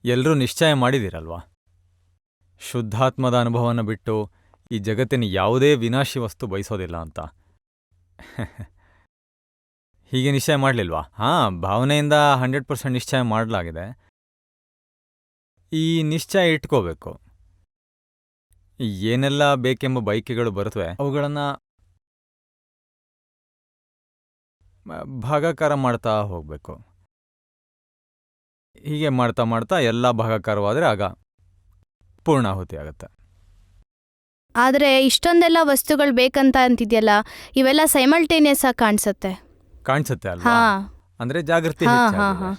ಎಲ್ಲರೂ ನಿಶ್ಚಯ ಮಾಡಿದಿರಲ್ವಾ? ಶುದ್ಧಾತ್ಮದ ಅನುಭವನ ಬಿಟ್ಟು ಈ ಜಗತ್ತಿನ ಯಾವುದೇ ವಿನಾಶಿ ವಸ್ತು ಬಯಸೋದಿಲ್ಲ ಅಂತ. ಹೀಗೆ ನಿಶ್ಚಯ ಮಾಡಲಿಲ್ವಾ? ಭಾವನೆಯಿಂದ 100% ನಿಶ್ಚಯ ಮಾಡಲಾಗಿದೆ. ಈ ನಿಶ್ಚಯ ಇಟ್ಕೋಬೇಕು. ಏನೆಲ್ಲ ಬೇಕೆಂಬ ಬಯಕೆಗಳು ಬರುತ್ತವೆ ಅವುಗಳನ್ನು ಭಾಗಾಕಾರ ಮಾಡ್ತಾ ಹೋಗಬೇಕು. ಹೀಗೆ ಮಾಡ್ತಾ ಮಾಡ್ತಾ ಎಲ್ಲ ಭಾಗಾಕಾರವಾದರೆ ಆಗ ಪೂರ್ಣಾಹುತಿ ಆಗುತ್ತೆ. ಆದರೆ ಇಷ್ಟೊಂದೆಲ್ಲ ವಸ್ತುಗಳು ಬೇಕಂತ ಅಂತಿದ್ಯಲ್ಲ, ಇವೆಲ್ಲ ಸೈಮಲ್ಟೇನಿಯಸ್ ಆಗಿ ಕಾಣಿಸುತ್ತೆ ಅಲ್ವಾ? ಹಾ ಅಂದ್ರೆ ಜಾಗೃತಿ ಹಾ ಹೆಚ್ಚಾಗಿದೆ.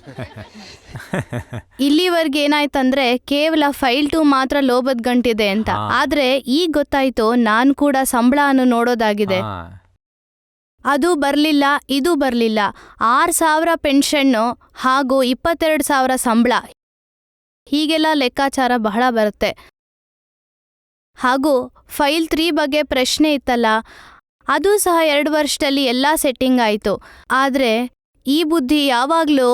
ಇಲ್ಲಿವರೆಗೆ ಏನಾಯ್ತಂದ್ರೆ ಕೇವಲ ಫೈಲ್ 2 ಮಾತ್ರ ಲೋಭದ ಗಂಟಿದೆ ಅಂತ. ಆದ್ರೆ ಈಗ ಗೊತ್ತಾಯ್ತು, ನಾನ್ ಕೂಡ ಸಂಬಳವನ್ನು ನೋಡೋದಾಗಿದೆ. ಹಾ. ಅದು ಬರ್ಲಿಲ್ಲ, ಇದು ಬರ್ಲಿಲ್ಲ. 6,000 ಪೆನ್ಷನ್ನು ಹಾಗೂ 22,000 ಸಂಬಳ, ಹೀಗೆಲ್ಲ ಲೆಕ್ಕಾಚಾರ ಬಹಳ ಬರುತ್ತೆ. ಹಾಗೂ ಫೈಲ್ 3 ಬಗ್ಗೆ ಪ್ರಶ್ನೆ ಇತ್ತಲ್ಲ, ಅದು ಸಹ 2 ವರ್ಷದಲ್ಲಿ ಎಲ್ಲ ಸೆಟ್ಟಿಂಗ್ ಆಯಿತು. ಆದರೆ ಈ ಬುದ್ಧಿ ಯಾವಾಗಲೂ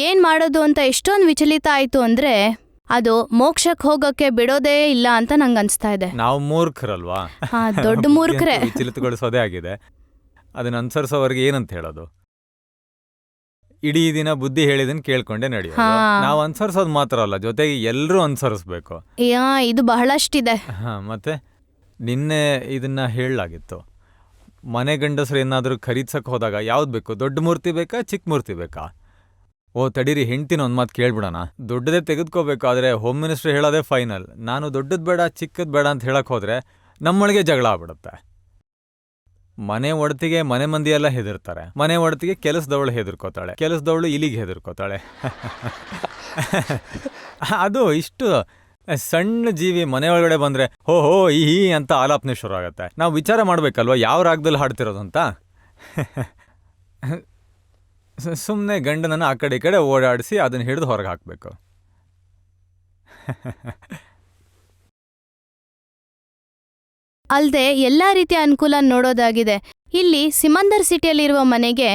ಏನು ಮಾಡೋದು ಅಂತ ಎಷ್ಟೊಂದು ವಿಚಲಿತ ಆಯಿತು ಅಂದರೆ ಅದು ಮೋಕ್ಷಕ್ಕೆ ಹೋಗೋಕ್ಕೆ ಬಿಡೋದೇ ಇಲ್ಲ ಅಂತ ನಂಗೆ ಅನಿಸ್ತಾ ಇದೆ. ನಾವು ಮೂರ್ಖರಲ್ವಾ? ದೊಡ್ಡ ಮೂರ್ಖರೇ. ವಿಚಲಿತಗೊಳಿಸೋದೇ ಆಗಿದೆ. ಅದನ್ನ ಅನುಸರಿಸೋವರೆಗೆ ಏನಂತ ಹೇಳೋದು? ಇಡೀ ದಿನ ಬುದ್ಧಿ ಹೇಳಿದನ್ನು ಕೇಳ್ಕೊಂಡೆ ನಡೆಯೋದು. ನಾವು ಅನುಸರಿಸೋದು ಮಾತ್ರ ಅಲ್ಲ, ಜೊತೆಗೆ ಎಲ್ಲರೂ ಅನುಸರಿಸ್ಬೇಕು. ಇದು ಬಹಳಷ್ಟಿದೆ. ಮತ್ತೆ ನಿನ್ನೆ ಇದನ್ನ ಹೇಳಲಾಗಿತ್ತು. ಮನೆ ಗಂಡಸರು ಏನಾದರೂ ಖರೀದ್ಸಕ್ಕೆ ಹೋದಾಗ ಯಾವ್ದು ಬೇಕು? ದೊಡ್ಡ ಮೂರ್ತಿ ಬೇಕಾ, ಚಿಕ್ಕ ಮೂರ್ತಿ ಬೇಕಾ? ತಡೀರಿ, ಹೆಂಡ್ತಿನ ಒಂದು ಮಾತು ಕೇಳ್ಬಿಡೋಣ. ದೊಡ್ಡದೇ ತೆಗೆದುಕೋಬೇಕು, ಆದರೆ ಹೋಮ್ ಮಿನಿಸ್ಟರ್ ಹೇಳೋದೇ ಫೈನಲ್. ನಾನು ದೊಡ್ಡದು ಬೇಡ, ಚಿಕ್ಕದು ಬೇಡ ಅಂತ ಹೇಳಕ್ಕೆ ಹೋದ್ರೆ ನಮ್ಮೊಳಗೆ ಜಗಳ ಆಗ್ಬಿಡುತ್ತೆ. ಮನೆ ಒಡತಿಗೆ ಮನೆ ಮಂದಿ ಎಲ್ಲ ಹೆದರ್ತಾರೆ. ಮನೆ ಒಡತಿಗೆ ಕೆಲಸದವಳು ಹೆದರ್ಕೋತಾಳೆ, ಕೆಲಸದವಳು ಇಲಿಗೆ ಹೆದರ್ಕೋತಾಳೆ. ಅದು ಇಷ್ಟು ಸಣ್ಣ ಜೀವಿ ಮನೆ ಒಳಗಡೆ ಬಂದ್ರೆ ಹೋ ಈ ಅಂತ ಆಲಾಪನೆ ಶುರು ಆಗತ್ತೆ. ನಾವು ವಿಚಾರ ಮಾಡ್ಬೇಕಲ್ವ ಯಾವ ರಾಗದಲ್ಲಿ ಹಾಡ್ತಿರೋದು ಅಂತ. ಸುಮ್ಮನೆ ಗಂಡನನ್ನು ಆ ಕಡೆ ಈ ಕಡೆ ಓಡಾಡಿಸಿ ಅದನ್ನ ಹಿಡಿದು ಹೊರಗೆ ಹಾಕಬೇಕು. ಅಲ್ಲದೆ ಎಲ್ಲ ರೀತಿಯ ಅನುಕೂಲ ನೋಡೋದಾಗಿದೆ. ಇಲ್ಲಿ ಸಿಮಂದರ್ ಸಿಟಿಯಲ್ಲಿರುವ ಮನೆಗೆ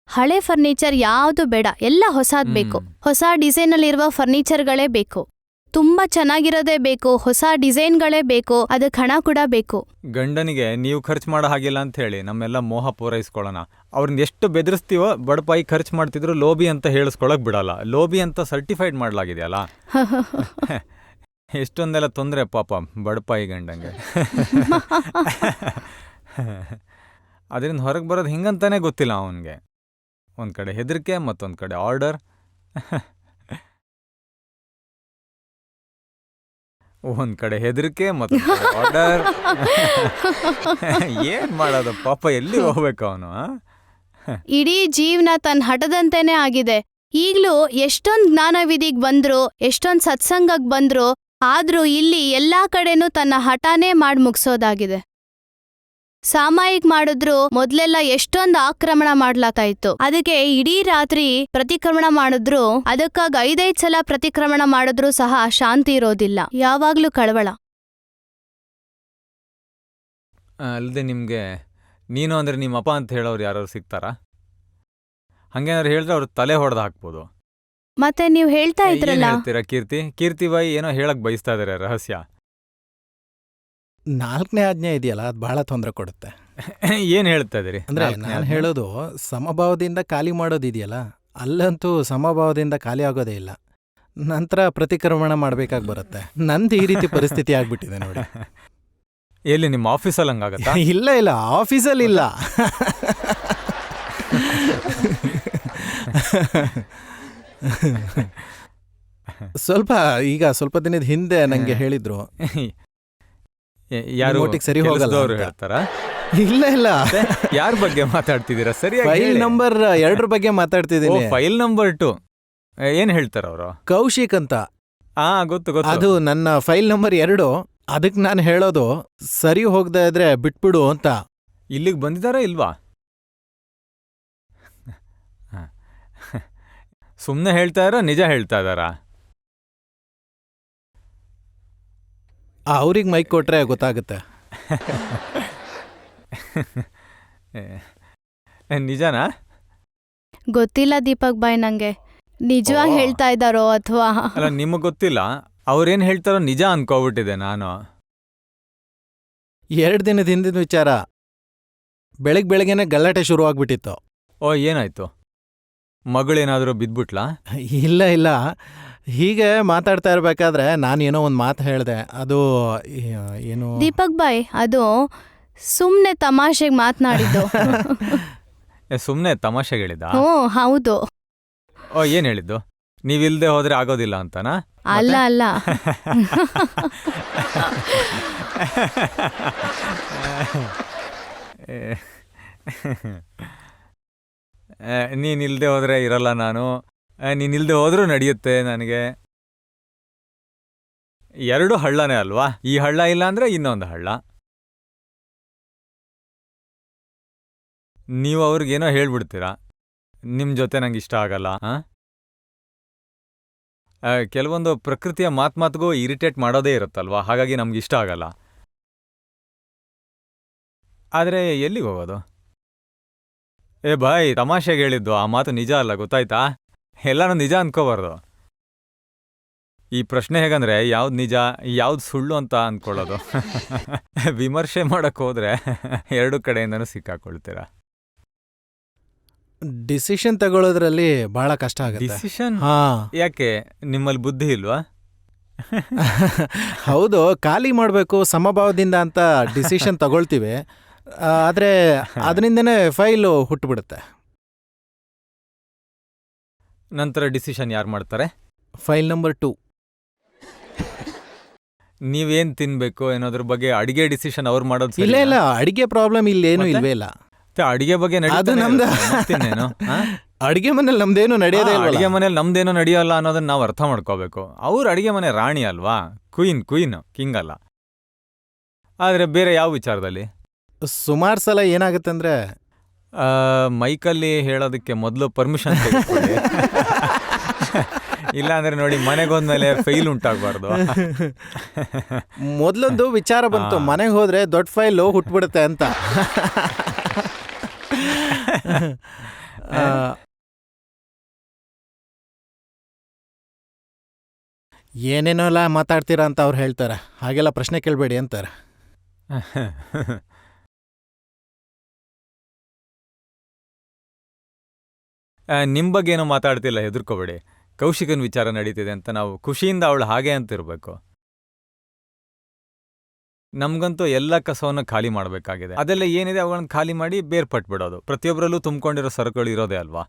ಹಳೆ ಫರ್ನಿಚರ್ ಯಾವುದು ಬೇಡ, ಎಲ್ಲ ಹೊಸಾದ್ ಬೇಕು. ಹೊಸ ಡಿಸೈನಲ್ಲಿರುವ ಫರ್ನಿಚರ್ಗಳೇ ಬೇಕು, ತುಂಬಾ ಚೆನ್ನಾಗಿರೋದೇ ಬೇಕು, ಹೊಸ ಡಿಸೈನ್ಗಳೇ ಬೇಕು, ಅದಕ್ಕೆ ಹಣ ಕೂಡ ಬೇಕು. ಗಂಡನಿಗೆ ನೀವು ಖರ್ಚು ಮಾಡೋ ಹಾಗಿಲ್ಲ ಅಂತ ಹೇಳಿ ನಮ್ಮೆಲ್ಲ ಮೋಹ ಪೂರೈಸ್ಕೊಳ್ಳೋಣ. ಅವ್ರನ್ನ ಎಷ್ಟು ಬೆದರಿಸ್ತೀವೋ ಬಡಪಾಯಿ ಖರ್ಚು ಮಾಡ್ತಿದ್ರು ಲೋಬಿ ಅಂತ ಹೇಳಿಸ್ಕೊಳಕ್ ಬಿಡಲ್ಲ. ಲೋಬಿ ಅಂತ ಸರ್ಟಿಫೈಡ್ ಮಾಡಲಾಗಿದೆಯಲ್ಲ. ಎಷ್ಟೊಂದೆಲ್ಲ ತೊಂದರೆ ಪಾಪ ಬಡಪಾಯಿ ಗಂಡಂಗೆ. ಅದರಿಂದ ಹೊರಗೆ ಬರೋದು ಹಿಂಗಂತಾನೆ ಗೊತ್ತಿಲ್ಲ ಅವನಿಗೆ. ಒಂದು ಕಡೆ ಹೆದರಿಕೆ, ಮತ್ತೊಂದು ಕಡೆ ಆರ್ಡರ್. ಒಂದ್ ಕಡೆ ಹೆದರಿಕೆ, ಮತ್ತೊಂದು ಕಡೆ ಆರ್ಡರ್. ಏನ್ ಮಾಡೋದು ಪಾಪ, ಎಲ್ಲಿ ಹೋಗ್ಬೇಕು ಅವನು? ಇಡೀ ಜೀವನ ತನ್ನ ಹಠದಂತೆನೇ ಆಗಿದೆ. ಈಗ್ಲೂ ಎಷ್ಟೊಂದ್ ಜ್ಞಾನವಿಧಿಗ್ ಬಂದ್ರು, ಎಷ್ಟೊಂದ್ ಸತ್ಸಂಗಕ್ ಬಂದ್ರು, ಆದ್ರೂ ಇಲ್ಲಿ ಎಲ್ಲಾ ಕಡೆನೂ ತನ್ನ ಹಠಾನೇ ಮಾಡಿ ಮುಗಿಸೋದಾಗಿದೆ. ಸಾಮಾಯಿಕ ಮಾಡಿದ್ರು ಮೊದ್ಲೆಲ್ಲ ಎಷ್ಟೊಂದು ಆಕ್ರಮಣ ಮಾಡ್ಲಾಗ್ತಾ ಇತ್ತು. ಅದಕ್ಕೆ ಇಡೀ ರಾತ್ರಿ ಪ್ರತಿಕ್ರಮಣ ಮಾಡಿದ್ರು, ಅದಕ್ಕಾಗಿ 5 ಸಲ ಪ್ರತಿಕ್ರಮಣ ಮಾಡಿದ್ರು ಸಹ ಶಾಂತಿ ಇರೋದಿಲ್ಲ, ಯಾವಾಗ್ಲೂ ಕಳವಳ. ಅಲ್ಲದೆ ನಿಮ್ಗೆ ನೀನು ಅಂದ್ರೆ ನಿಮ್ಮಪ್ಪ ಅಂತ ಹೇಳೋರು ಯಾರು ಸಿಗ್ತಾರಾ? ಹಂಗೇನಾದ್ರು ಹೇಳಿದ್ರೆ ಅವ್ರ ತಲೆ ಹೊಡೆದು ಹಾಕ್ಬೋದು. ಮತ್ತೆ ನೀವು ಹೇಳ್ತಾ ಇದ್ರಲ್ಲ, ಹೇಳ್ತೀರಾ ಕೀರ್ತಿ ಬಾಯಿ ಏನೋ ಹೇಳಕ್ ಬಯಸ್ತಾ ಇದಾರೆ ರಹಸ್ಯ. 4ನೇ ಆಜ್ಞೆ ಇದೆಯಲ್ಲ, ಅದು ಬಹಳ ತೊಂದರೆ ಕೊಡುತ್ತೆ. ಏನ್ ಹೇಳ್ತಾ ಇದೀರಿ? ಅಂದ್ರೆ ನಾನು ಹೇಳೋದು ಸಮಭಾವದಿಂದ ಖಾಲಿ ಮಾಡೋದಿದೆಯಲ್ಲ, ಅಲ್ಲಂತೂ ಸಮಭಾವದಿಂದ ಖಾಲಿ ಆಗೋದೇ ಇಲ್ಲ. ನಂತರ ಪ್ರತಿಕ್ರಮಣ ಮಾಡ್ಬೇಕಾಗಿ ಬರುತ್ತೆ. ನಂದು ಈ ರೀತಿ ಪರಿಸ್ಥಿತಿ ಆಗ್ಬಿಟ್ಟಿದೆ ನೋಡಿ. ಎಲ್ಲಿ ನಿಮ್ಮ ಆಫೀಸಲ್ಲಿ ಹಂಗಾಗತ್ತಾ? ಇಲ್ಲ ಆಫೀಸಲ್ಲಿ ಇಲ್ಲ. ಸ್ವಲ್ಪ ದಿನದ ಹಿಂದೆ ನಂಗೆ ಹೇಳಿದ್ರು, ಯಾರು ಸರಿ ಹೋಗಲ್ಲ ಹೇಳ್ತಾರಾ? ಇಲ್ಲ. ಯಾರ ಬಗ್ಗೆ ಮಾತಾಡ್ತಿದ್ದೀರಾ? ಸರಿಯಾಗಿ ಫೈಲ್ ನಂಬರ್ 2 ಬಗ್ಗೆ ಮಾತಾಡ್ತಿದ್ದೀನಿ. ಫೈಲ್ ನಂಬರ್ 2 ಏನ್ ಹೇಳ್ತಾರ ಅವರು? ಕೌಶಿಕ್ ಅಂತ. ಗೊತ್ತು. ಅದು ನನ್ನ ಫೈಲ್ ನಂಬರ್ 2. ಅದಕ್ಕೆ ನಾನು ಹೇಳೋದು, ಸರಿ ಹೋಗದೆ ಇದ್ರೆ ಬಿಟ್ಬಿಡು ಅಂತ. ಇಲ್ಲಿಗೆ ಬಂದಿದಾರಾ ಇಲ್ವಾ? ಸುಮ್ಮನೆ ಹೇಳ್ತಾ ಇದಾರ, ನಿಜ ಹೇಳ್ತಾ ಇದಾರಾ? ಅವ್ರಿಗೆ ಮೈಕ್ ಕೊಟ್ರೆ ಗೊತ್ತಾಗುತ್ತೆ. ನಿಜನಾ? ಗೊತ್ತಿಲ್ಲ ದೀಪಕ್ ಬಾಯ್ ನಂಗೆ. ನಿಜವಾಗಿ ಓ. ಹೇಳ್ತಾ ಇದ್ದಾರೋ ಅಥವಾ ಅಲ್ಲ ನಿಮಗೆ ಗೊತ್ತಿಲ್ಲ, ಅವ್ರೇನು ಹೇಳ್ತಾರೋ ನಿಜ ಅನ್ಕೋಬಿಟ್ಟಿದೆ ನಾನು. 2 ದಿನದ ಹಿಂದಿನ ವಿಚಾರ. ಬೆಳಗ್ಗೆನೆ ಗಲಾಟೆ ಶುರುವಾಗ್ಬಿಟ್ಟಿತ್ತು. ಓ, ಏನಾಯ್ತು? ಮಗಳೇನಾದರೂ ಬಿದ್ಬಿಟ್ಲಾ? ಇಲ್ಲ, ಹೀಗೆ ಮಾತಾಡ್ತಾ ಇರ್ಬೇಕಾದ್ರೆ ನಾನೇನೋ ಒಂದು ಮಾತು ಹೇಳಿದೆ. ಅದು ಏನು ದೀಪಕ್ ಬಾಯ್, ಅದು ಸುಮ್ನೆ ತಮಾಷೆಗೆ ಮಾತನಾಡಿದ್ದು. ಸುಮ್ಮನೆ ತಮಾಷೆಗೆ ಹೇಳಿದ? ಹ್ಞೂ ಹೌದು. ಓ, ಏನು ಹೇಳಿದ್ದು? ನೀವಿಲ್ದೆ ಹೋದ್ರೆ ಆಗೋದಿಲ್ಲ ಅಂತನಾ? ಅಲ್ಲ ನೀನಿಲ್ದೆ ಹೋದ್ರೆ ಇರಲ್ಲ ನಾನು, ನೀನಿಲ್ದೆ ಹೋದ್ರೂ ನಡೆಯುತ್ತೆ ನನಗೆ. ಎರಡು ಹಳ್ಳನೇ ಅಲ್ವಾ? ಈ ಹಳ್ಳ ಇಲ್ಲ ಅಂದ್ರೆ ಇನ್ನೊಂದು ಹಳ್ಳ. ನೀವು ಅವ್ರಿಗೇನೋ ಹೇಳ್ಬಿಡ್ತೀರಾ, ನಿಮ್ಮ ಜೊತೆ ನಂಗೆ ಇಷ್ಟ ಆಗಲ್ಲ. ಕೆಲವೊಂದು ಪ್ರಕೃತಿಯ ಮಾತ್ಗೂ ಇರಿಟೇಟ್ ಮಾಡೋದೇ ಇರುತ್ತಲ್ವಾ, ಹಾಗಾಗಿ ನಮ್ಗೆ ಇಷ್ಟ ಆಗಲ್ಲ. ಆದರೆ ಎಲ್ಲಿಗೆ ಹೋಗೋದು? ಏ ಬಾಯ್, ತಮಾಷೆಗೆ ಹೇಳಿದ್ದು, ಆ ಮಾತು ನಿಜ ಅಲ್ಲ, ಗೊತ್ತಾಯ್ತಾ? ಎಲ್ಲನೂ ನಿಜ ಅನ್ಕೋಬಾರ್ದು. ಈ ಪ್ರಶ್ನೆ ಹೇಗಂದ್ರೆ ಯಾವ್ದು ನಿಜ ಯಾವ್ದು ಸುಳ್ಳು ಅಂತ ಅಂದ್ಕೊಳ್ಳೋದು. ವಿಮರ್ಶೆ ಮಾಡಕ್ ಹೋದ್ರೆ ಎರಡು ಕಡೆಯಿಂದನೂ ಸಿಕ್ಕಾಕೊಳ್ತೀರ. ಡಿಸಿಷನ್ ತಗೊಳ್ಳೋದ್ರಲ್ಲಿ ಬಹಳ ಕಷ್ಟ ಆಗುತ್ತೆ. ಡಿಸಿಷನ್? ಹಾ ಯಾಕೆ, ನಿಮ್ಮಲ್ಲಿ ಬುದ್ಧಿ ಇಲ್ವಾ? ಹೌದು, ಖಾಲಿ ಮಾಡಬೇಕು ಸಮಭಾವದಿಂದ ಅಂತ ಡಿಸಿಷನ್ ತಗೊಳ್ತೀವಿ. ಆದರೆ ಅದರಿಂದನೇ ಫೈಲು ಹುಟ್ಟುಬಿಡುತ್ತೆ. ನಂತರ ಡಿಸಿಷನ್ ಯಾರು ಮಾಡ್ತಾರೆ? File number 2. ನೀವೇನ್ ತಿನ್ಬೇಕು ಅನ್ನೋದ್ರ ಬಗ್ಗೆ ಅಡಿಗೆ ಡಿಸಿಷನ್ ಅವ್ರು ಮಾಡೋದು ಸರಿನಾ? ಇಲ್ಲ, ಅಡಿಗೆ ಪ್ರಾಬ್ಲಮ್ ಇಲ್ಲೇನು ಮತ್ತೆ? ಇಲ್ವೇ ಇಲ್ಲ. ಅಡಿಗೆ ಬಗ್ಗೆ ಅದು ನಮ್ದು. ಮತ್ತಿನ್ನೇನು? ಅಡಿಗೆ ಮನೇಲಿ ನಮ್ದೇನು ನಡೆಯೋದೇ ಇಲ್ಲ. ಅಡಿಗೆ ಮನೇಲಿ ನಮ್ದೇನೋ ನಡೆಯೋಲ್ಲ ಅನ್ನೋದನ್ನ ನಾವು ಅರ್ಥ ಮಾಡ್ಕೋಬೇಕು. ಅವ್ರು ಅಡಿಗೆ ಮನೆ ರಾಣಿ ಅಲ್ವಾ, ಕ್ವೀನ್ ಕಿಂಗ್ ಅಲ್ಲ. ಆದ್ರೆ ಬೇರೆ ಯಾವ ವಿಚಾರದಲ್ಲಿ? ಸುಮಾರು ಸಲ ಏನಾಗುತ್ತೆ ಅಂದ್ರೆ ಮೈಕಲ್ಲಿ ಹೇಳೋದಕ್ಕೆ ಮೊದಲು ಪರ್ಮಿಷನ್ ತೆಗೆದುಕೊಳ್ಳಿ. ಇಲ್ಲ ಅಂದ್ರೆ ನೋಡಿ, ಮನೆಗೋದ್ಮೇಲೆ ಫೈಲ್ ಉಂಟಾಗಬಾರ್ದು. ಮೊದ್ಲೊಂದು ವಿಚಾರ ಬಂತು, ಮನೆಗೆ ಹೋದ್ರೆ ದೊಡ್ಡ ಫೈಲು ಹುಟ್ಬಿಡುತ್ತೆ ಅಂತ. ಏನೇನೋ ಎಲ್ಲ ಮಾತಾಡ್ತೀರಾ ಅಂತ ಅವ್ರು ಹೇಳ್ತಾರೆ. ಹಾಗೆಲ್ಲ ಪ್ರಶ್ನೆ ಕೇಳಬೇಡಿ ಅಂತಾರೆ. ನಿಮ್ಮ ಬಗ್ಗೆ ಏನೋ ಮಾತಾಡ್ತಿಲ್ಲ, ಹೆದರ್ಕೋಬೇಡಿ. ಕೌಶಿಕನ್ ವಿಚಾರ ನಡೀತಿದೆ ಅಂತ ನಾವು ಖುಷಿಯಿಂದ ಅವಳು ಹಾಗೆ ಅಂತಿರ್ಬೇಕು. ನಮ್ಗಂತೂ ಎಲ್ಲ ಕಸವನ್ನು ಖಾಲಿ ಮಾಡಬೇಕಾಗಿದೆ. ಅದೆಲ್ಲ ಏನಿದೆ ಅವುಗಳನ್ನ ಖಾಲಿ ಮಾಡಿ ಬೇರ್ಪಟ್ಬಿಡೋದು. ಪ್ರತಿಯೊಬ್ಬರಲ್ಲೂ ತುಂಬಿಕೊಂಡಿರೋ ಸರಕುಗಳು ಇರೋದೇ ಅಲ್ವಾ.